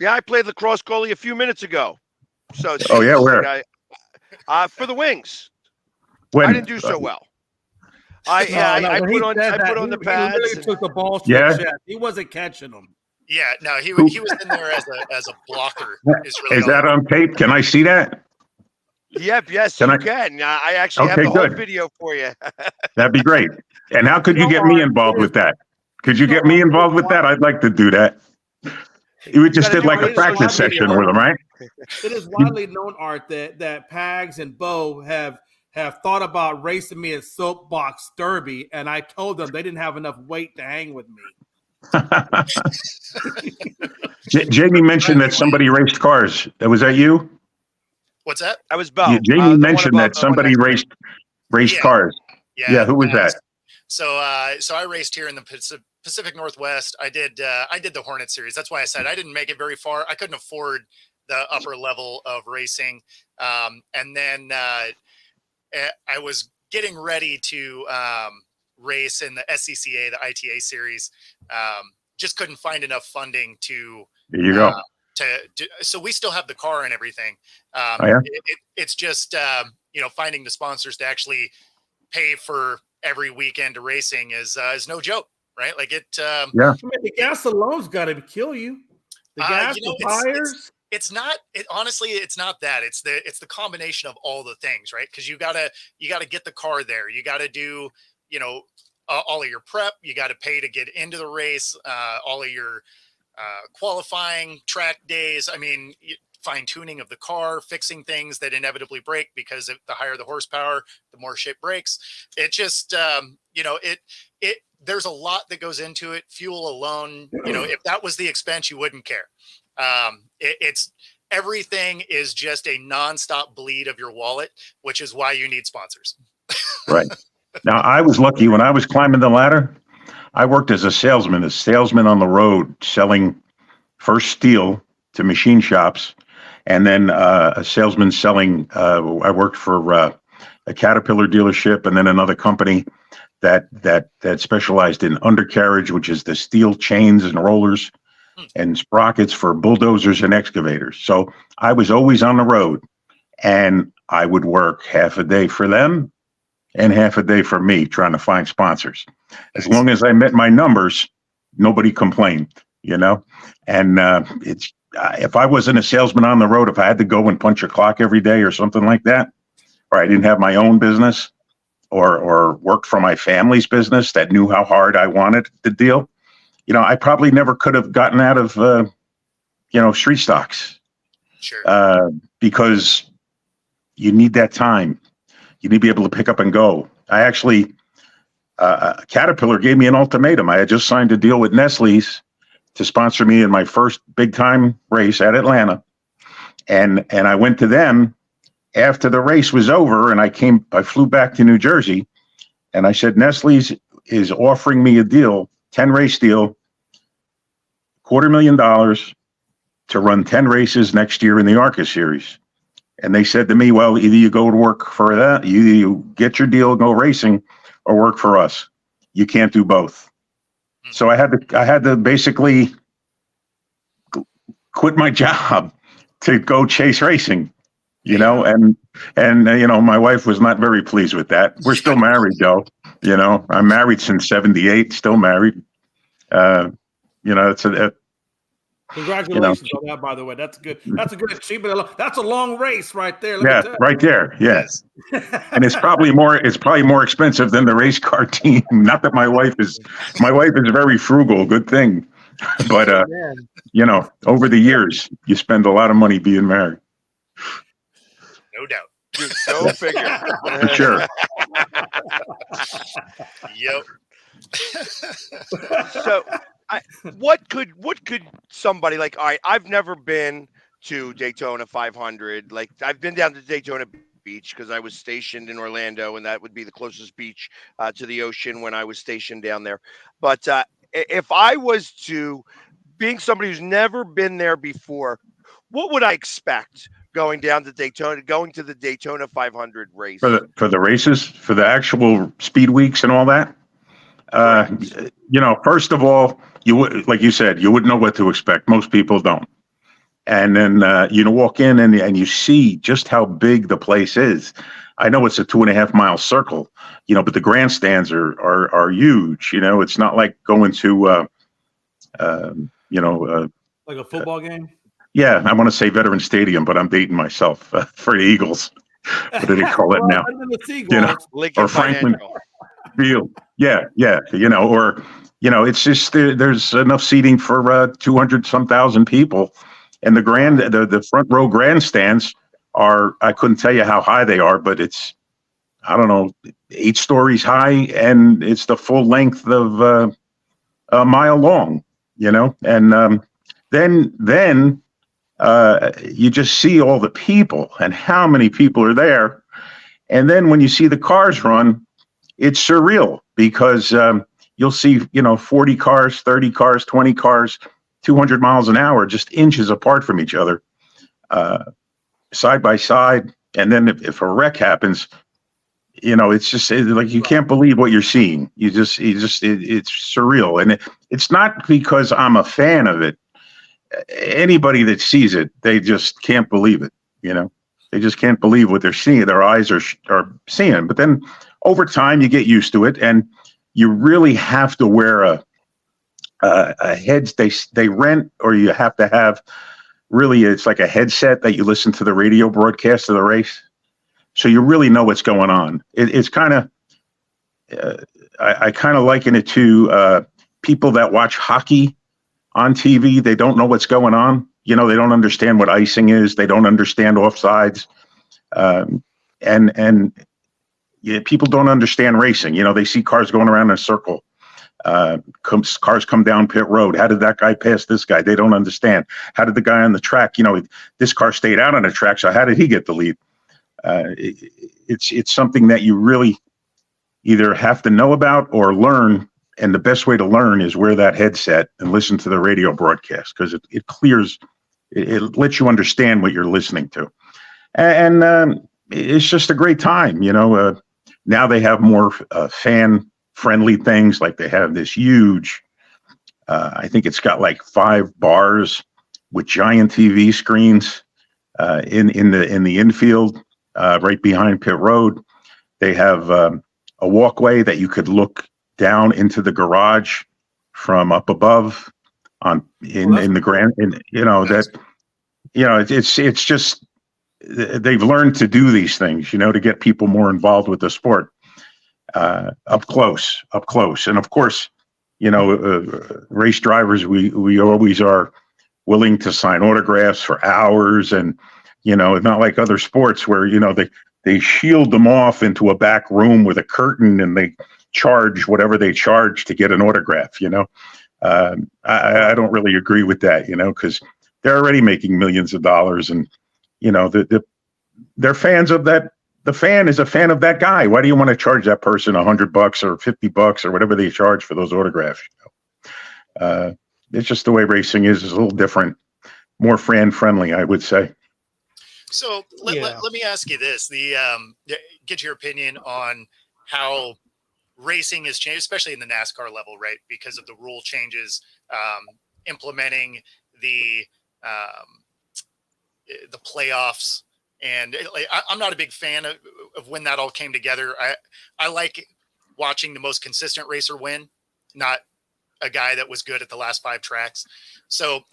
Yeah, I played lacrosse goalie a few minutes ago. So where? For the Wings. When? I didn't do so well. I when he put on said that, the he pads. literally took the balls to Yeah. the chest. He wasn't catching them. Yeah, no, he was in there as a blocker. Is really Is all that on tape? Can I see that? Yep, yes, Can you I- can. I actually have Okay, the whole good. video for you. That'd be great. And how could you get me involved with that? Could you get me involved with that? I'd like to do that. You just gotta did do like a it. practice session with him, right? It is widely known, Art, that Pags and Bo have thought about racing me at soapbox derby, and I told them they didn't have enough weight to hang with me. Jamie mentioned that somebody raced cars. Was that you? What's that? I was Bo. Jamie mentioned that somebody raced cars. Yeah, who was that? So I raced here in the Pacific Northwest. I did the Hornet Series. That's why I said I didn't make it very far. I couldn't afford the upper level of racing. And then I was getting ready to race in the SCCA, the ITA series. Just couldn't find enough funding to. There you go. So we still have the car and everything. It's just finding the sponsors to actually pay for every weekend of racing is no joke, right? Like it. I mean, the gas alone's got to kill you. The gas, the tires. It's not. Honestly, it's not that. It's the combination of all the things, right? Because you gotta get the car there. You gotta do all of your prep. You got to pay to get into the race. All of your qualifying track days. I mean, fine tuning of the car, fixing things that inevitably break because the higher the horsepower, the more shit breaks. It just there's a lot that goes into it. Fuel alone, if that was the expense, you wouldn't care. It's everything is just a nonstop bleed of your wallet, which is why you need sponsors. Right. Now, I was lucky when I was climbing the ladder. I worked as a salesman on the road, selling first steel to machine shops, and then a salesman selling. I worked for a Caterpillar dealership, and then another company that specialized in undercarriage, which is the steel chains and rollers and sprockets for bulldozers and excavators. So I was always on the road, and I would work half a day for them and half a day for me trying to find sponsors. As long as I met my numbers, nobody complained, and if I wasn't a salesman on the road, if I had to go and punch a clock every day or something like that, or I didn't have my own business or worked for my family's business that knew how hard I wanted the deal, I probably never could have gotten out of, street stocks. Sure. Because you need that time. You need to be able to pick up and go. I actually, Caterpillar gave me an ultimatum. I had just signed a deal with Nestle's to sponsor me in my first big time race at Atlanta. And I went to them after the race was over, and I flew back to New Jersey, and I said, Nestle's is offering me a deal, 10 race deal, $250,000 to run 10 races next year in the ARCA series. And they said to me, well, either you go to work for that, you get your deal, go racing, or work for us. You can't do both. So I had to basically quit my job to go chase racing, and my wife was not very pleased with that. We're still married though, I'm married since 1978, still married. It's Congratulations on that, by the way. That's good. That's a good achievement. That's a long race right there. Right there. Yes. And it's probably more expensive than the race car team. Not that my wife is very frugal, good thing. But over the years, you spend a lot of money being married. No doubt. Dude, go figure. Sure. Yep. So what could somebody like, all right, I've never been to Daytona 500. Like, I've been down to Daytona Beach because I was stationed in Orlando, and that would be the closest beach to the ocean when I was stationed down there. But if I was to, being somebody who's never been there before, what would I expect going down to Daytona, going to the Daytona 500 race? For the races, for the actual speed weeks and all that? First of all, you would, like you said, you wouldn't know what to expect. Most people don't. And then, walk in and you see just how big the place is. I know it's a 2.5 mile circle, but the grandstands are huge. It's not like going to, Like a football game? yeah, I want to say Veteran Stadium, but I'm dating myself for the Eagles. What do they call it now? Lincoln Or Franklin Financial. Field. Yeah, or it's just there's enough seating for 200 some thousand people, and the front row grandstands are, I couldn't tell you how high they are, but it's, I don't know, 8 stories high, and it's the full length of a mile long. And then you just see all the people and how many people are there. And then when you see the cars run, it's surreal because you'll see, 40 cars, 30 cars, 20 cars, 200 miles an hour, just inches apart from each other, side by side. And then if a wreck happens, it's just like you can't believe what you're seeing. It's surreal. And it's not because I'm a fan of it. Anybody that sees it, they just can't believe it. They just can't believe what they're seeing. Their eyes are seeing. But then over time, you get used to it, and you really have to wear a heads they rent, or you have to have really, it's like a headset that you listen to the radio broadcast of the race, so you really know what's going on. It's kind of I kind of liken it to people that watch hockey on TV. They don't know what's going on. They don't understand what icing is. They don't understand offsides. And people don't understand racing. They see cars going around in a circle. Cars come down pit road. How did that guy pass this guy? They don't understand. How did the guy on the track, this car stayed out on the track, so how did he get the lead? It's something that you really either have to know about or learn. And the best way to learn is wear that headset and listen to the radio broadcast, because it clears, it lets you understand what you're listening to. And it's just a great time. Now they have more fan-friendly things. Like they have this huge, I think it's got like 5 bars with giant TV screens in the infield, right behind pit road. They have a walkway that you could look down into the garage from up above in the grand, it's just, they've learned to do these things, to get people more involved with the sport, up close. And of course, race drivers, we always are willing to sign autographs for hours, and not like other sports where they shield them off into a back room with a curtain, and they charge whatever they charge to get an autograph. I don't really agree with that, because they're already making millions of dollars, and they're fans of that. The fan is a fan of that guy. Why do you want to charge that person $100 or $50 or whatever they charge for those autographs? It's just the way racing is. It's a little different, more fan friendly, I would say. So let me ask you this: get your opinion on how racing has changed, especially in the NASCAR level, right? Because of the rule changes, implementing the playoffs, and I'm not a big fan of when that all came together. I like watching the most consistent racer win, not a guy that was good at the last 5 tracks. So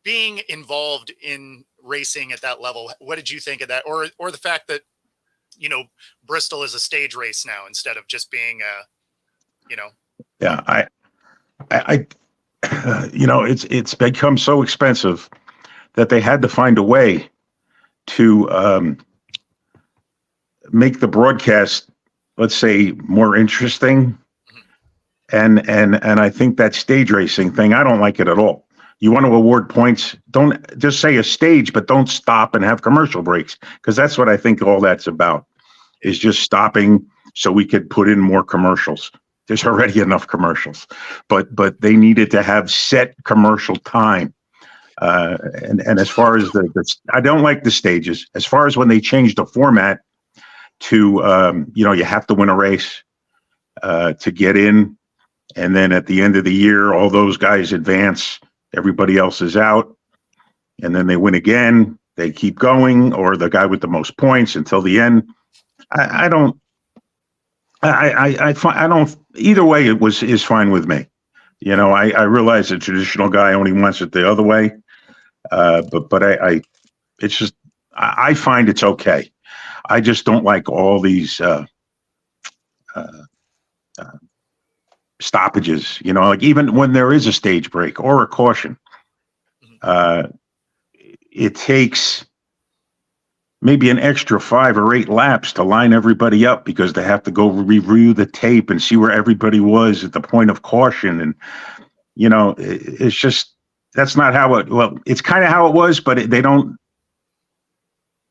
being involved in racing at that level, what did you think of that? Or the fact that, Bristol is a stage race now instead of just being Yeah, I it's become so expensive that they had to find a way to make the broadcast, let's say, more interesting. And I think that stage racing thing, I don't like it at all. You want to award points, don't just say a stage, but don't stop and have commercial breaks, because that's what I think all that's about, is just stopping so we could put in more commercials. There's already enough commercials, but they needed to have set commercial time. And as far as I don't like the stages. As far as when they changed the format to, you have to win a race to get in. And then at the end of the year, all those guys advance, everybody else is out. And then they win again. They keep going, or the guy with the most points until the end. I don't. I don't. Either way, is fine with me. I realize the traditional guy only wants it the other way, but it's just I find it's okay. I just don't like all these stoppages. Like even when there is a stage break or a caution, it takes maybe an extra 5 or 8 laps to line everybody up because they have to go review the tape and see where everybody was at the point of caution. And, it's just, that's not how it's kind of how it was, but they don't,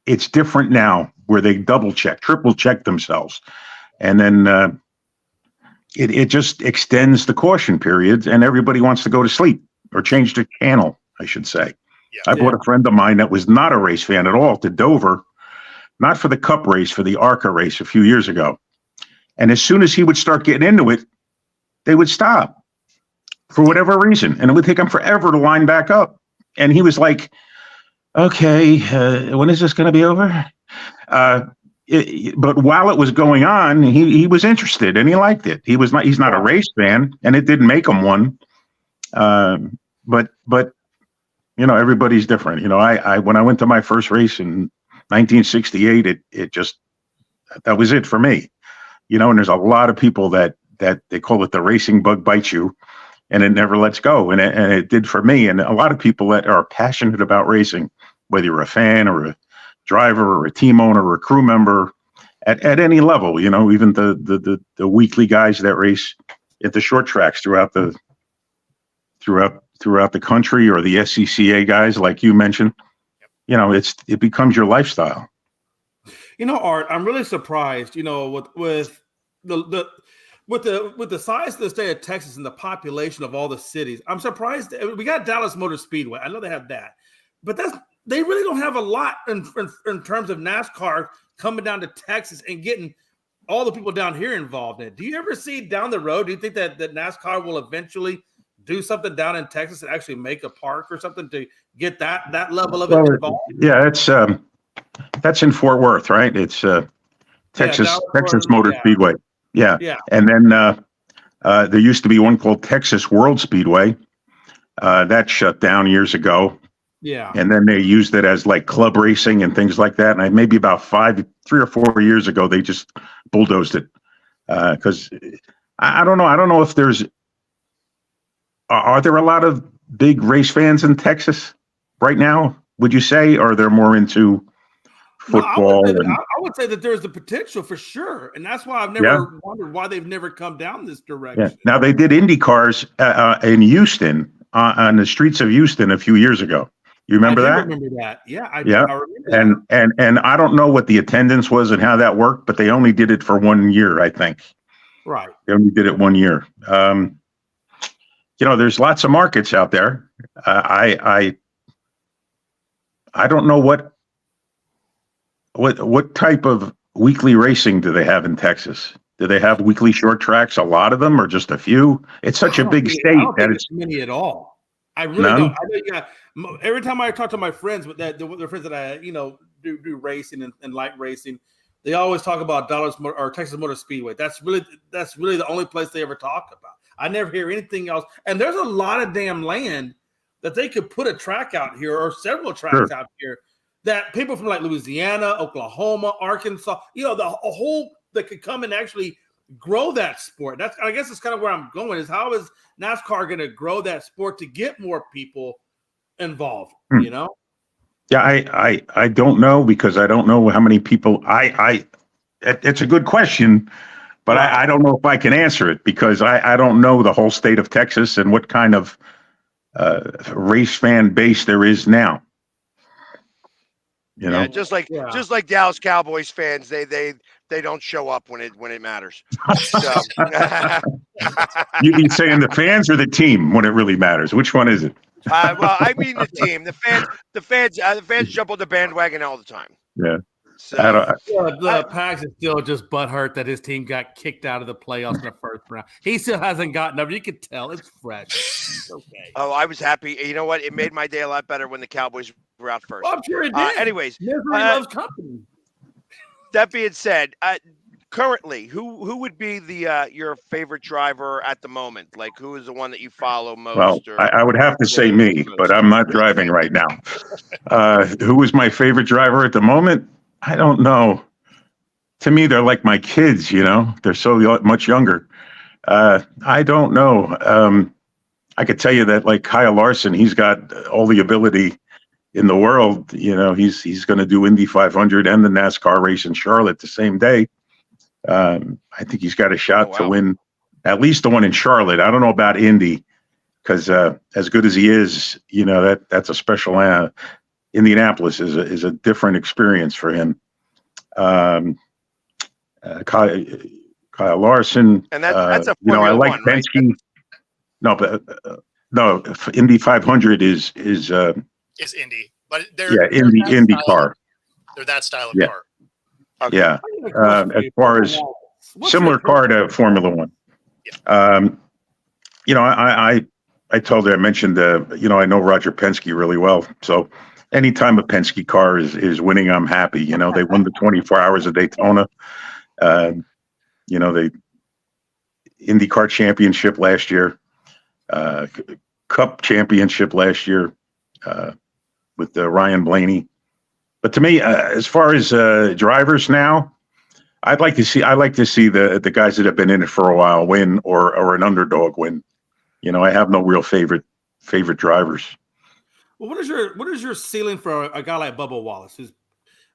it's different now where they double check, triple check themselves. And then it just extends the caution periods and everybody wants to go to sleep or change the channel, I should say. I brought a friend of mine that was not a race fan at all to Dover, not for the Cup race, for the ARCA race a few years ago. And as soon as he would start getting into it, they would stop for whatever reason. And it would take him forever to line back up. And he was like, okay, when is this going to be over? But while it was going on, he was interested and he liked it. He's not a race fan, and it didn't make him one. But everybody's different. I when I went to my first race in 1968, it just, that was it for me. And there's a lot of people that they call it the racing bug bites you, and it never lets go. And it did for me. And a lot of people that are passionate about racing, whether you're a fan or a driver or a team owner or a crew member at any level, even the weekly guys that race at the short tracks throughout the country, or the SCCA guys like you mentioned, it becomes your lifestyle. Art, I'm really surprised, with the size of the state of Texas and the population of all the cities. I'm surprised we got Dallas Motor Speedway. I know they have that, but they really don't have a lot in terms of NASCAR coming down to Texas and getting all the people down here involved in it. Do you ever see down the road? Do you think that NASCAR will eventually do something down in Texas and actually make a park or something to get that level of it involved? Yeah, that's in Fort Worth, right? It's Texas Motor Speedway. Yeah. And then there used to be one called Texas World Speedway. That shut down years ago. Yeah. And then they used it as like club racing and things like that. And maybe about 3 or 4 years ago, they just bulldozed it. Because I don't know. I don't know if are there a lot of big race fans in Texas right now, would you say? Or they're more into football? I would say that there's the potential for sure. And that's why I've never wondered why they've never come down this direction. Yeah. Now, they did Indy cars in Houston, on the streets of Houston a few years ago. You remember that? I remember that. Yeah, I remember that. And I don't know what the attendance was and how that worked, but they only did it for 1 year, I think. Right. They only did it 1 year. There's lots of markets out there. I don't know what type of weekly racing do they have in Texas? Do they have weekly short tracks? A lot of them, or just a few? It's such a big state that it's many at all. I really don't. Every time I talk to my friends with the friends that I do racing and like racing, they always talk about Texas Motor Speedway. That's really the only place they ever talk about. I never hear anything else. And there's a lot of damn land that they could put a track out here, or several tracks out here, that people from like Louisiana, Oklahoma, Arkansas, a whole that could come and actually grow that sport. I guess it's kind of where I'm going, is how is NASCAR going to grow that sport to get more people involved? Yeah, I don't know, because I don't know how many people. It's a good question, but I don't know if I can answer it, because I don't know the whole state of Texas and what kind of race fan base there is now. Yeah, just like Dallas Cowboys fans, they don't show up when it matters. So. You saying the fans or the team when it really matters? Which one is it? Well, I mean the team. The fans jump on the bandwagon all the time. Yeah. So, the Pags is still just butthurt that his team got kicked out of the playoffs in the first round. He still hasn't gotten up. You can tell it's fresh. It's okay. Oh, I was happy. You know what? It made my day a lot better when the Cowboys were out first. Well, I'm sure it did. Anyways, misery loves company. that being said, currently, who would be the your favorite driver at the moment? Like, who is the one that you follow Well, most, or I would have to say me, but I'm not driving right now. Who is my favorite driver at the moment? I don't know. To me, they're like my kids, they're so much younger. I don't know. I could tell you that, like Kyle Larson, he's got all the ability in the world. He's going to do Indy 500 and the NASCAR race in Charlotte the same day. I think he's got a shot to win at least the one in Charlotte. I don't know about Indy, because as good as he is, that's a special. Indianapolis is a different experience for him. Kyle Larson, and that's a I Formula like One, right? Penske. No, but no, Indy 500 is Indy, but they're Indy car. They're that style of Yeah. car. Okay. Yeah, as far as similar car to Formula One. I told you, I mentioned, I know Roger Penske really well. So anytime a Penske car is winning, I'm happy. They won the 24 Hours of Daytona. The IndyCar championship last year, Cup championship last year with Ryan Blaney. But to me, as far as drivers now, I like to see the guys that have been in it for a while win, or an underdog win. I have no real favorite drivers. Well, what is your ceiling for a guy like Bubba Wallace, who's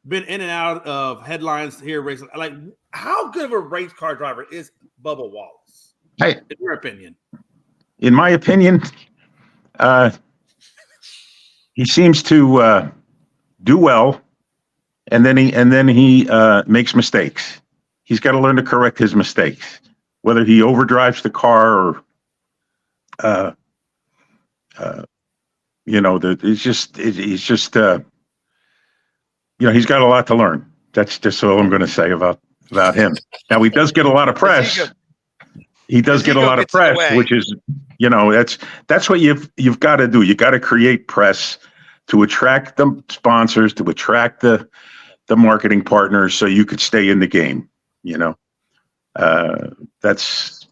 been in and out of headlines here recently? Like, how good of a race car driver is Bubba Wallace, in your opinion? In my opinion, he seems to do well, and then he makes mistakes. He's got to learn to correct his mistakes, whether he overdrives the car or he's just he's got a lot to learn. That's just all I'm going to say about him. Now, he does get a lot of press. He does get a lot of press, which is, that's what you've got to do. You got to create press to attract the sponsors, to attract the marketing partners, so you could stay in the game. That's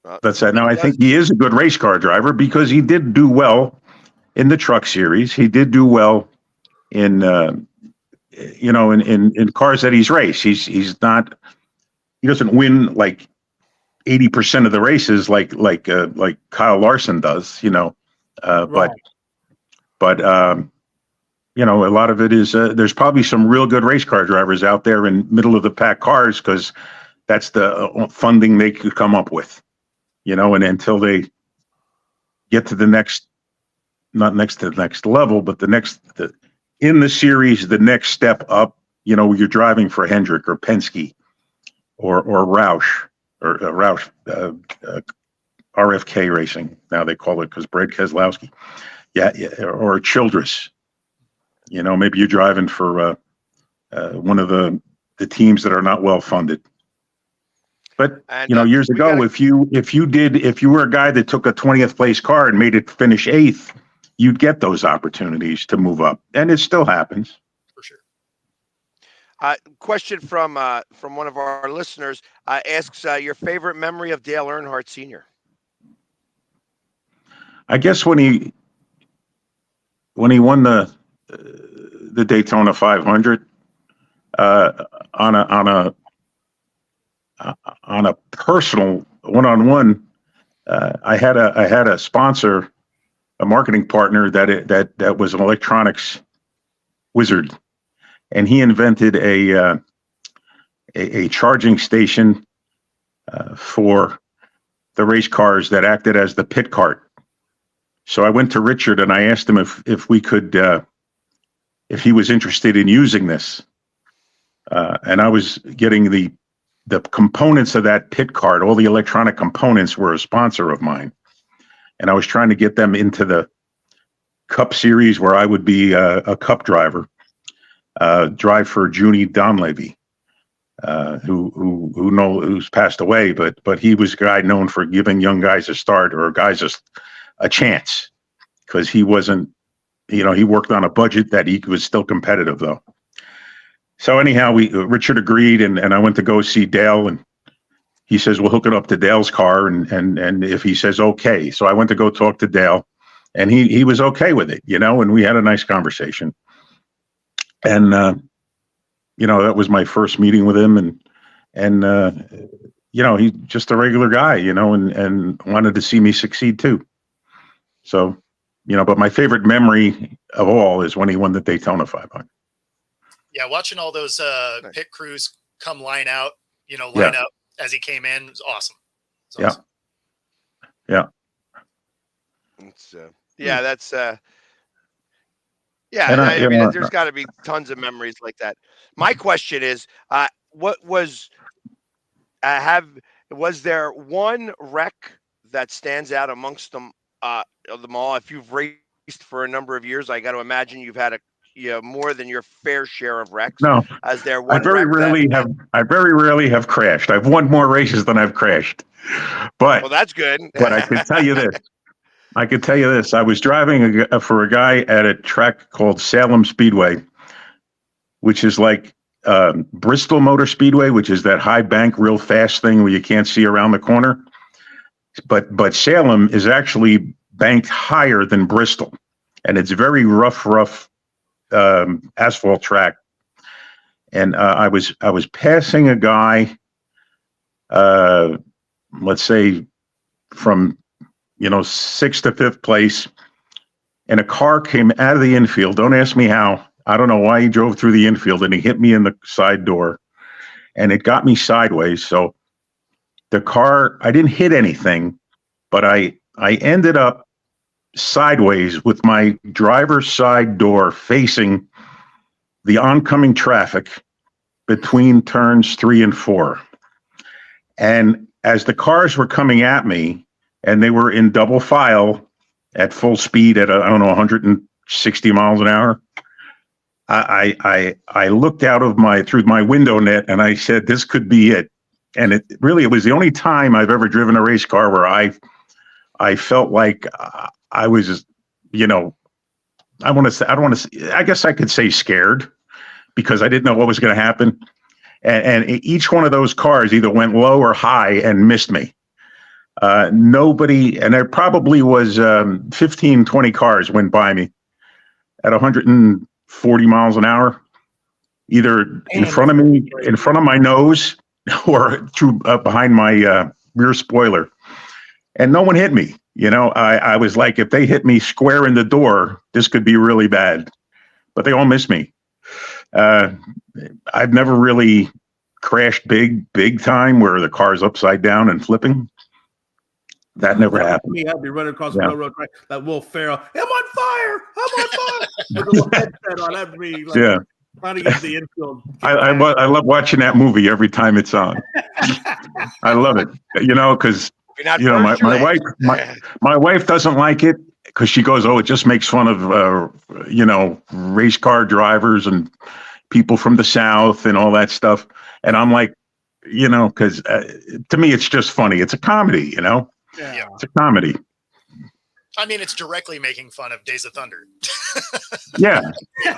that. Now, I think he is a good race car driver, because he did do well in the Truck Series. He did do well in in cars that he's raced. He doesn't win like 80% of the races like Kyle Larson does. Right. But a lot of it is there's probably some real good race car drivers out there in middle of the pack cars, because that's the funding they could come up with. And until they get to not next to the next level, but in the series, the next step up, you're driving for Hendrick or Penske or Roush RFK Racing. Now they call it, because Brad Keselowski. Yeah. Or Childress. Maybe you're driving for one of the teams that are not well funded. But years ago, if you were a guy that took a 20th place car and made it finish 8th, you'd get those opportunities to move up, and it still happens. For sure. Question from one of our listeners asks your favorite memory of Dale Earnhardt Sr. I guess when he won the Daytona 500 on a personal one-on-one, I had a sponsor, a marketing partner that was an electronics wizard, and he invented a charging station for the race cars that acted as the pit cart. So I went to Richard and I asked him if we could, if he was interested in using this, and I was getting the components of that pit cart. All the electronic components were a sponsor of mine, and I was trying to get them into the Cup Series, where I would be a Cup driver, drive for Junie Donlevy, who's passed away, but he was a guy known for giving young guys a start, or guys a chance, because he wasn't, he worked on a budget that he was still competitive though. So anyhow, Richard agreed, and I went to go see Dale, and he says, we'll hook it up to Dale's car, and if he says okay. So I went to go talk to Dale, and he was okay with it, and we had a nice conversation. And that was my first meeting with him, and he's just a regular guy, and wanted to see me succeed too. So, but my favorite memory of all is when he won the Daytona 500. Yeah, watching all those pit crews come line up as he came in was awesome. Awesome. Yeah. It's, that's I mean, there's got to be tons of memories like that. My question is, what was was there one wreck that stands out amongst them all? If you've raced for a number of years, I got to imagine you've had more than your fair share of wrecks. No, Is there one? I very rarely have crashed. I've won more races than I've crashed. But well, that's good. But I can tell you this. I was driving for a guy at a track called Salem Speedway, which is like Bristol Motor Speedway, which is that high bank, real fast thing where you can't see around the corner. But Salem is actually banked higher than Bristol, and it's very rough asphalt track. And I was passing a guy, let's say from 6th to 5th place, and a car came out of the infield. Don't ask me how. I don't know why he drove through the infield, and he hit me in the side door, and it got me sideways. So the car, I didn't hit anything, but I ended up sideways with my driver's side door facing the oncoming traffic between turns 3 and 4. And as the cars were coming at me, and they were in double file at full speed at 160 miles an hour, I looked out of through my window net, and I said, this could be it. And it was the only time I've ever driven a race car where I felt like I was, I guess I could say scared, because I didn't know what was going to happen. And each one of those cars either went low or high and missed me. Nobody, and there probably was 15, 20 cars went by me at 140 miles an hour, either in front of me, in front of my nose, or through behind my rear spoiler. And no one hit me. I was like, if they hit me square in the door, this could be really bad. But they all missed me. I've never really crashed big time where the car's upside down and flipping. That never happened. Me, I'd be running across the railroad track like Will Ferrell. I'm on fire! I'm on fire! With a little headset on. That'd be like trying to get to the infield. I love watching that movie every time it's on. I love it. Because my wife doesn't like it, because she goes, it just makes fun of race car drivers and people from the South and all that stuff. And I'm like, because to me it's just funny. It's a comedy, Yeah. It's a comedy. I mean, it's directly making fun of Days of Thunder. Yeah.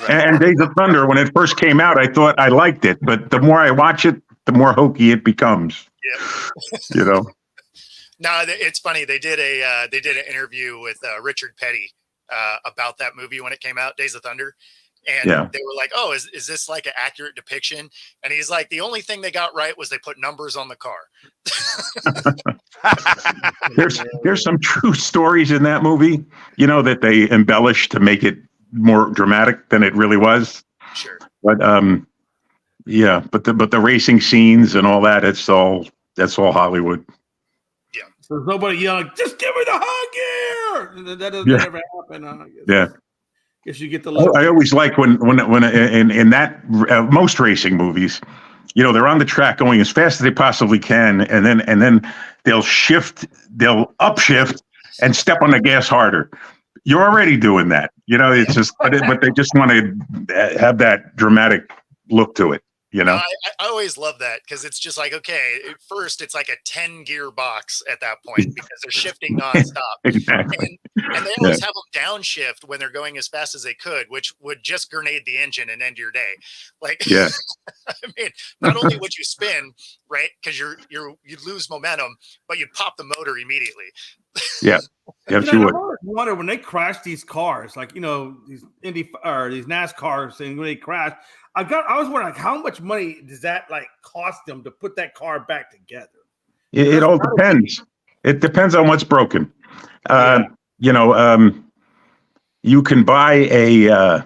And Days of Thunder, when it first came out, I thought I liked it, but the more I watch it, the more hokey it becomes. Yeah. No, it's funny. They did an interview with Richard Petty about that movie when it came out, Days of Thunder. And they were like, oh, is this like an accurate depiction? And he's like, the only thing they got right was they put numbers on the car. There's some true stories in that movie, that they embellished to make it more dramatic than it really was. Sure. But but the racing scenes and all that, that's all Hollywood. Yeah. So there's nobody yelling, just give me the high gear. That doesn't ever happen. Yeah. Guess you get the. I always like when in that most racing movies, they're on the track going as fast as they possibly can, and then they'll upshift and step on the gas harder. You're already doing that, It's just, but they just want to have that dramatic look to it. I always love that, because it's just like, okay, at first it's like a 10 gear box at that point, because they're shifting nonstop. Exactly. And they always have them downshift when they're going as fast as they could, which would just grenade the engine and end your day. Like, Yeah. I mean, not only would you spin, right, because you'd lose momentum, but you'd pop the motor immediately. Yeah. Yes, you would. I always wonder when they crash these cars, like these these NASCAR things when they crash. I was wondering, like, how much money does that like cost them to put that car back together? It all depends. It depends on what's broken. You can buy a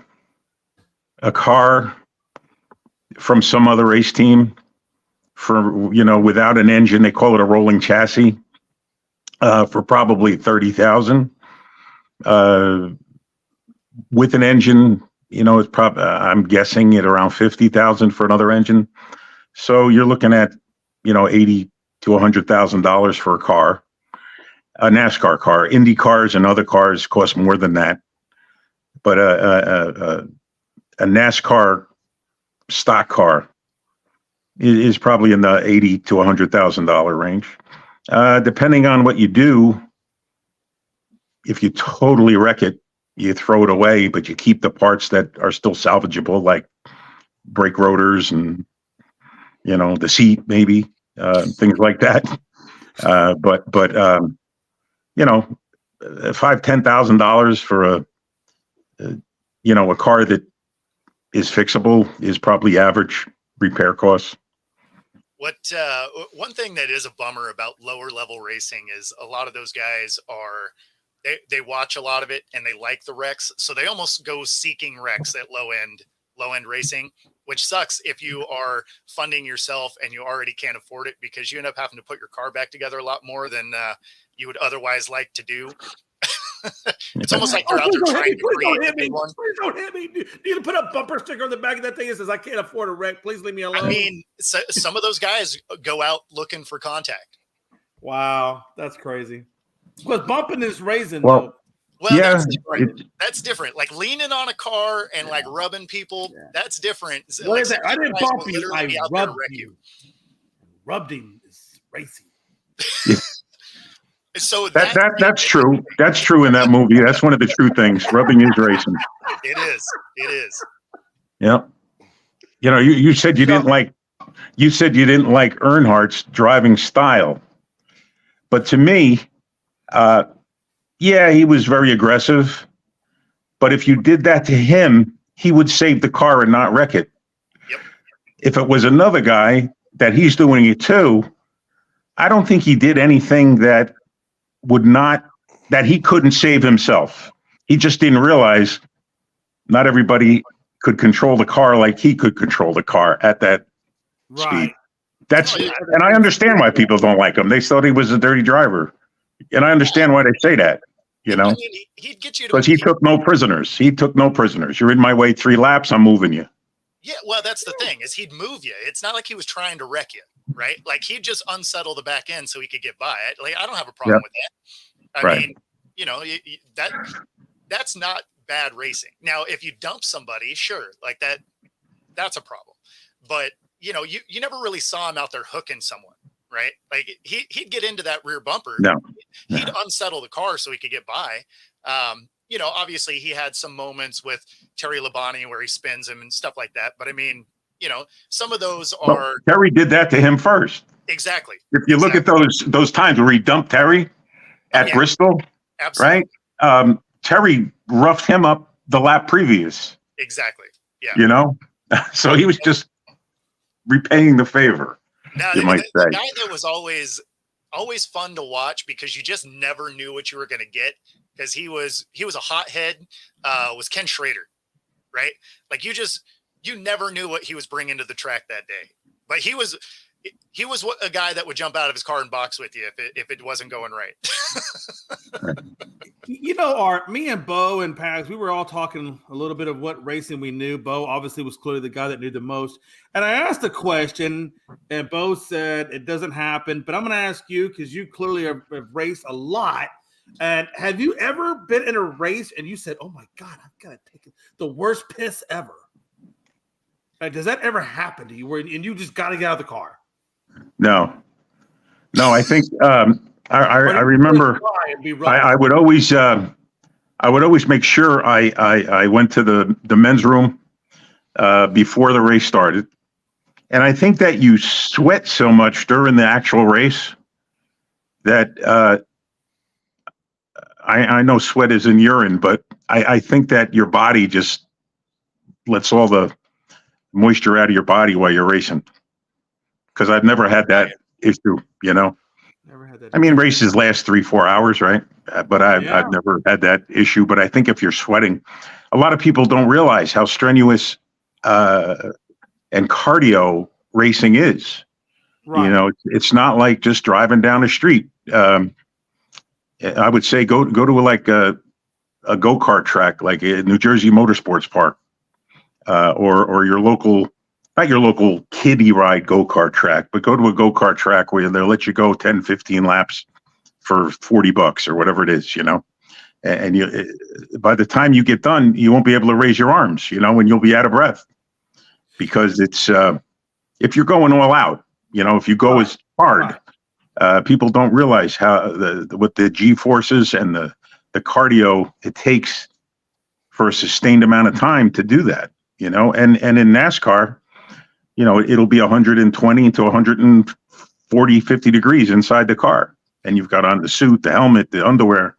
car from some other race team for without an engine. They call it a rolling chassis for probably $30,000. With an engine, it's probably I'm guessing at around $50,000 for another engine. So you're looking at $80,000 to $100,000 for a car, a NASCAR car. Indy cars and other cars cost more than that, but a NASCAR stock car is probably in the $80,000 to $100,000 range, depending on what you do. If you totally wreck it, you throw it away, but you keep the parts that are still salvageable, like brake rotors and the seat, maybe things like that. But $5,000-$10,000 for a car that is fixable is probably average repair costs. What one thing that is a bummer about lower level racing is a lot of those guys they watch a lot of it and they like the wrecks, so they almost go seeking wrecks at low end racing, which sucks if you are funding yourself and you already can't afford it, because you end up having to put your car back together a lot more than you would otherwise like to do. It's almost like you're out there trying to create the big one. Please don't hit me. You need to put a bumper sticker on the back of that thing that says, "I can't afford a wreck. Please leave me alone." I mean, some of those guys go out looking for contact. Wow, that's crazy. Because bumping is raising, well, yeah, that's different. Like leaning on a car and like rubbing people, that's different. What like is that? I didn't bump you. I rubbed you. Rubbing is racing. So that's true. That's true in that movie. That's one of the true things. Rubbing is racing. It is. It is. Yeah. You said you didn't like Earnhardt's driving style, but to me, he was very aggressive. But if you did that to him, he would save the car and not wreck it. Yep. If it was another guy that he's doing it to, I don't think he did anything that he couldn't save himself. He just didn't realize not everybody could control the car like he could control the car at that speed. And I understand why people don't like him. They thought he was a dirty driver. And I understand why they say that, I mean, he'd get you to, because he took no prisoners. You're in my way 3 laps, I'm moving you. Yeah, well, that's the thing, is he'd move you. It's not like he was trying to wreck you, right? Like he'd just unsettle the back end so he could get by. Like I don't have a problem with that. I mean, that's not bad racing. Now, if you dump somebody, sure, like that's a problem. But you never really saw him out there hooking someone. Right, like he'd get into that rear bumper. He'd unsettle the car so he could get by. Obviously he had some moments with Terry Labonte where he spins him and stuff like that. But I mean, some of those are. Well, Terry did that to him first. Exactly. If you look at those times where he dumped Terry at Bristol, absolutely. Right? Terry roughed him up the lap previous. Exactly. Yeah. So he was just repaying the favor. Now, the guy that was always fun to watch because you just never knew what you were going to get, because he was a hothead, was Ken Schrader, right? Like you never knew what he was bringing to the track that day, but he was a guy that would jump out of his car and box with you if it wasn't going right. Me and Bo and Pags, we were all talking a little bit of what racing we knew. Bo obviously was clearly the guy that knew the most. And I asked a question, and Bo said it doesn't happen. But I'm going to ask you, because you clearly have raced a lot. And have you ever been in a race and you said, "Oh my God, I've got to take the worst piss ever"? Like, does that ever happen to you, and you just got to get out of the car? No, I think I remember I would always make sure I went to the men's room before the race started. And I think that you sweat so much during the actual race that I know sweat is in urine, but I think that your body just lets all the moisture out of your body while you're racing. Because I've never had that issue, Never had that. I mean, races last 3-4 hours, right? But I've never had that issue. But I think if you're sweating, a lot of people don't realize how strenuous and cardio racing is. Right. It's not like just driving down the street. I would say go to like a go-kart track, like a New Jersey Motorsports Park, or your local, not your local kiddie ride go-kart track, but go to a go-kart track where they'll let you go 10, 15 laps for $40 or whatever it is, and by the time you get done, you won't be able to raise your arms, and you'll be out of breath because it's, if you're going all out, if you go as hard, people don't realize how what the G forces and the cardio it takes for a sustained amount of time to do that, and in NASCAR, it'll be 120 to 140, 50 degrees inside the car. And you've got on the suit, the helmet, the underwear,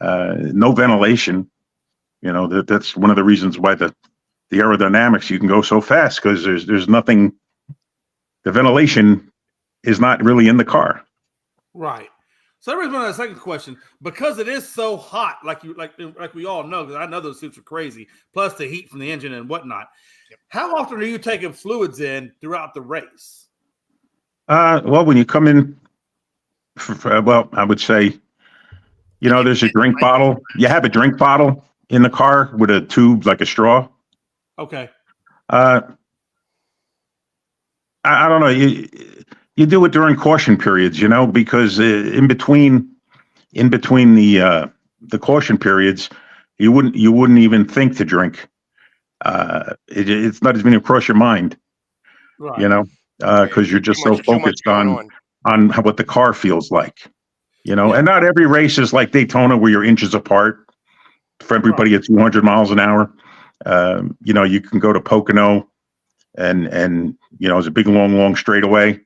no ventilation. That's one of the reasons why the aerodynamics, you can go so fast because there's nothing, the ventilation is not really in the car. Right. So that brings me to the second question. Because it is so hot, like we all know, because I know those suits are crazy, plus the heat from the engine and whatnot. Yep. How often are you taking fluids in throughout the race? Well, when you come in, I would say, there's a drink bottle. You have a drink bottle in the car with a tube like a straw. Okay. I don't know. You do it during caution periods, because in between the caution periods, you wouldn't even think to drink. It's not even across your mind, right. Because you're just so focused on what the car feels like, and not every race is like Daytona where you're inches apart for everybody at 200 miles an hour. You can go to Pocono and it's a big, long straightaway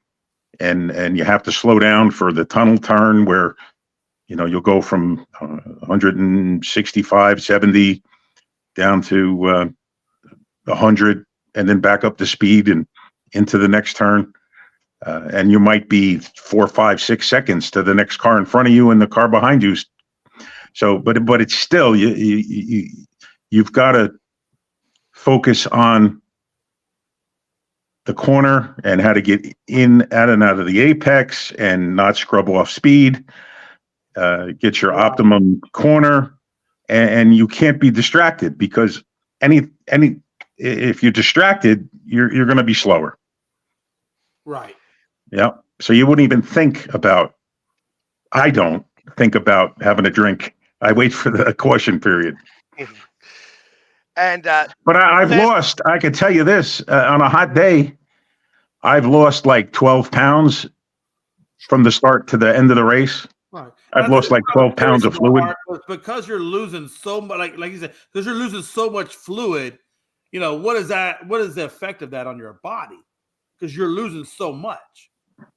and you have to slow down for the tunnel turn where, you'll go from 165, 70 down to 100 and then back up to speed and into the next turn. And you might be 4, 5, 6 seconds to the next car in front of you and the car behind you. So, but it's still, you've got to focus on the corner and how to get in, out and out of the apex and not scrub off speed, get your optimum corner. And you can't be distracted because if you're distracted, you're going to be slower. Right. Yeah. So you wouldn't even think about, I don't think about having a drink. I wait for the caution period. And but I've lost, I can tell you this, on a hot day, I've lost like 12 pounds from the start to the end of the race. Right. I've lost like 12 pounds of fluid. Because you're losing so much, like you said, because you're losing so much fluid, what is the effect of that on your body? Because you're losing so much.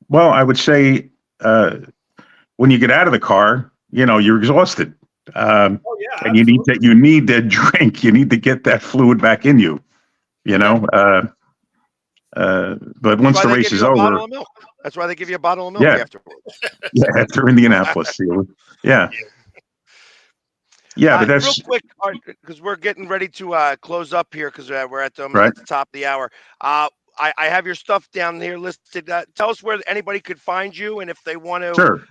Well, I would say when you get out of the car, you're exhausted. And you need to drink. You need to get that fluid back in you. But once the race is over, that's why they give you a bottle of milk afterwards. Yeah, after Indianapolis. Yeah. Yeah, but that's real quick because we're getting ready to close up here because we're at the top of the hour. I have your stuff down here listed. Tell us where anybody could find you, and if they want to,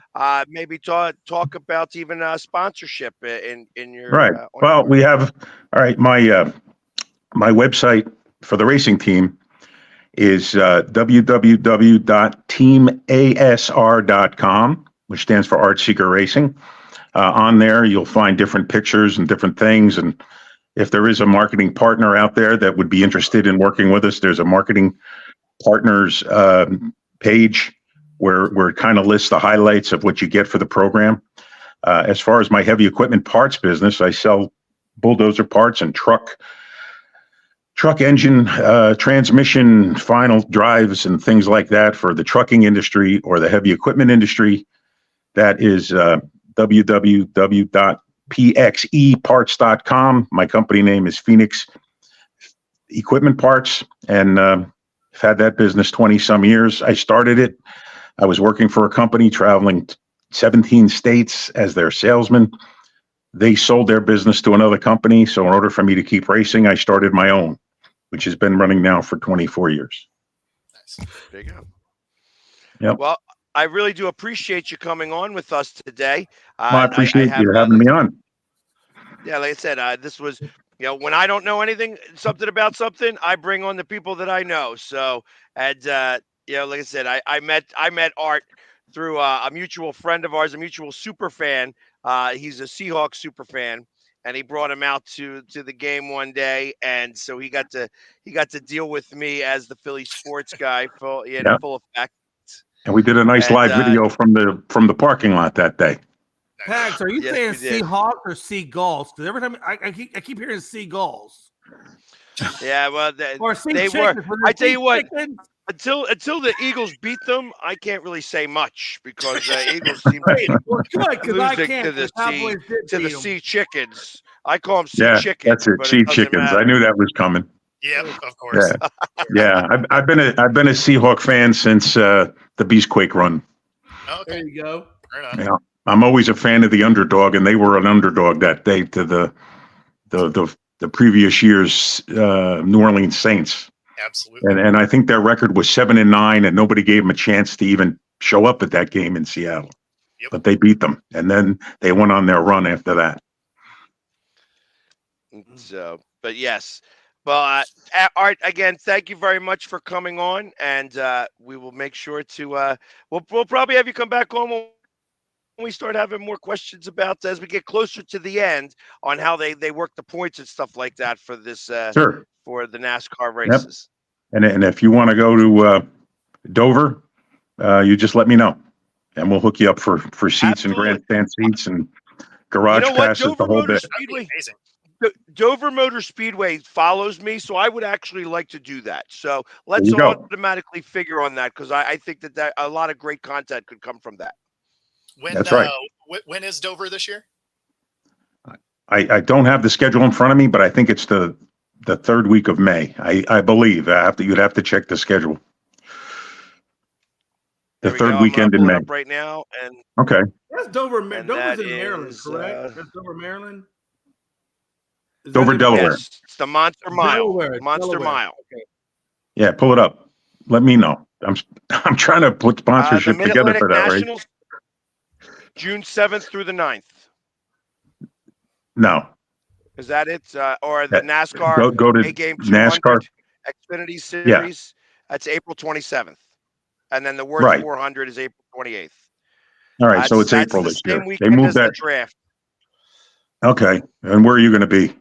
maybe talk about even sponsorship in your Well, we have my website for the racing team is www.teamasr.com, which stands for Art Seeker Racing. On there, you'll find different pictures and different things, and if there is a marketing partner out there that would be interested in working with us, there's a marketing partners page where it kind of lists the highlights of what you get for the program. As far as my heavy equipment parts business, I sell bulldozer parts and truck engine, transmission, final drives, and things like that for the trucking industry or the heavy equipment industry. That is www.pxeparts.com. My company name is Phoenix Equipment Parts, and I've had that business 20 some years. I started it. I was working for a company traveling 17 states as their salesman. They sold their business to another company. So in order for me to keep racing, I started my own, which has been running now for 24 years. Nice. There you go. Yep. Well, I really do appreciate you coming on with us today. Well, I appreciate you having me on. Yeah, like I said, this was, when I don't know anything, something about something, I bring on the people that I know. So, and like I said, I met Art through a mutual friend of ours, a mutual super fan. He's a Seahawks super fan, and he brought him out to the game one day, and so he got to deal with me as the Philly sports guy full effect. And we did a nice live video from the parking lot that day. Pags, are you Yes, saying Seahawks or seagulls? Because every time I keep hearing seagulls. Yeah, well, Or sea they chickens. were. I tell you what, until the Eagles beat them, I can't really say much because the Eagles seem to be losing to the Sea Chickens. I call them Sea Chickens. That's it. But Sea it doesn't Chickens. matter. I knew that was coming. Yep, of course. Yeah. I've been a Seahawk fan since the Beastquake run. Okay. There you go. Yeah. I'm always a fan of the underdog, and they were an underdog that day to the previous year's New Orleans Saints. Absolutely. And I think their record was 7-9, and nobody gave them a chance to even show up at that game in Seattle. Yep. But they beat them, and then they went on their run after that. So, but yes. Well, Art, again, thank you very much for coming on, and we will make sure to we'll probably have you come back on when we start having more questions about as we get closer to the end on how they work the points and stuff like that for this Sure. for the NASCAR races. Yep. And if you want to go to Dover, you just let me know, and we'll hook you up for seats and grandstand seats and garage passes, the whole bit. Amazing. Dover Motor Speedway follows me, so I would actually like to do that. So let's go. automatically figure on that because I think that a lot of great content could come from that. That's right. When is Dover this year? I don't have the schedule in front of me, but I think it's the third week of May. I believe. You'd have to check the schedule. The third weekend in May. Up right now, and okay. That's Dover. Dover's in Maryland, correct? That's Dover, Maryland. Dover, Delaware. Yes, it's the Monster Mile. Monster Mile. Okay. Yeah, pull it up. Let me know. I'm trying to put sponsorship together for that, Nationals, right? June 7th through the 9th. No. Is that it? Or the NASCAR go to A-Game NASCAR Xfinity Series? Yeah. That's April 27th. And then the World 400 is April 28th. All right, so it's April this year. They moved that draft. Okay. And where are you going to be?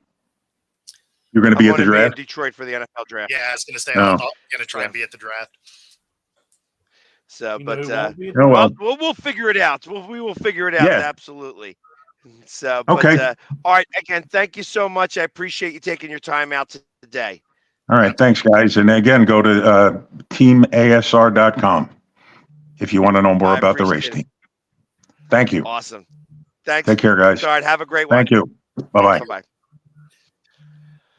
You're going to be at the draft? In Detroit for the NFL draft. Yeah, I was going to say, I'm going to try and be at the draft. So, we'll figure it out. We will figure it out. Yeah. Absolutely. So, okay. All right. Again, thank you so much. I appreciate you taking your time out today. All right. Thanks, guys. And again, go to teamasr.com if you want to know more about the race team. Thank you. Awesome. Thanks. Take care, guys. All right. Have a great one. Thank you. Bye-bye. Bye-bye.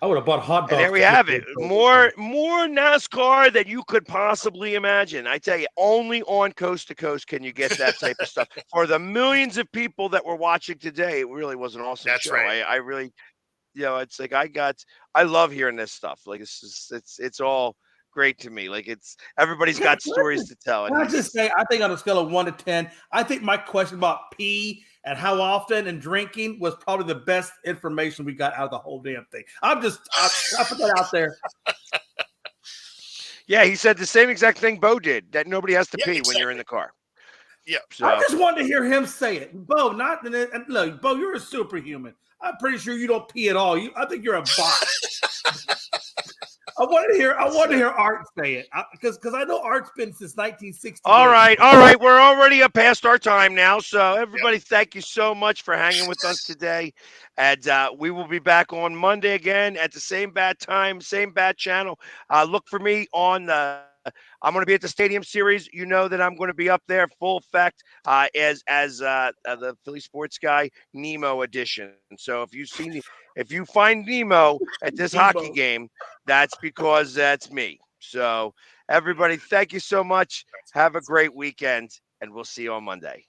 I would have bought hot dogs. And there we have it. More NASCAR than you could possibly imagine. I tell you, only on Coast to Coast can you get that type of stuff. For the millions of people that were watching today, it really was an awesome That's show. right. I really, it's like I love hearing this stuff. Like it's all great to me. Like everybody's got stories to tell. Can I just say, I think on a scale of 1 to 10, I think my question about pee and how often and drinking was probably the best information we got out of the whole damn thing. I put that out there. Yeah, he said the same exact thing Bo did, that nobody has to pee when you're in the car. Yeah. So, I just wanted to hear him say it. Bo, look, Bo, you're a superhuman. I'm pretty sure you don't pee at all. I think you're a bot. I want to hear Art say it because I know Art's been since 1960. All right. We're already up past our time now. So everybody, thank you so much for hanging with us today. And we will be back on Monday again at the same bad time, same bad channel. Look for me on I'm going to be at the Stadium Series. You know that I'm going to be up there full effect as the Philly Sports Guy Nemo edition. So if you find Nemo at this hockey game, that's because that's me. So everybody, thank you so much. Have a great weekend, and we'll see you on Monday.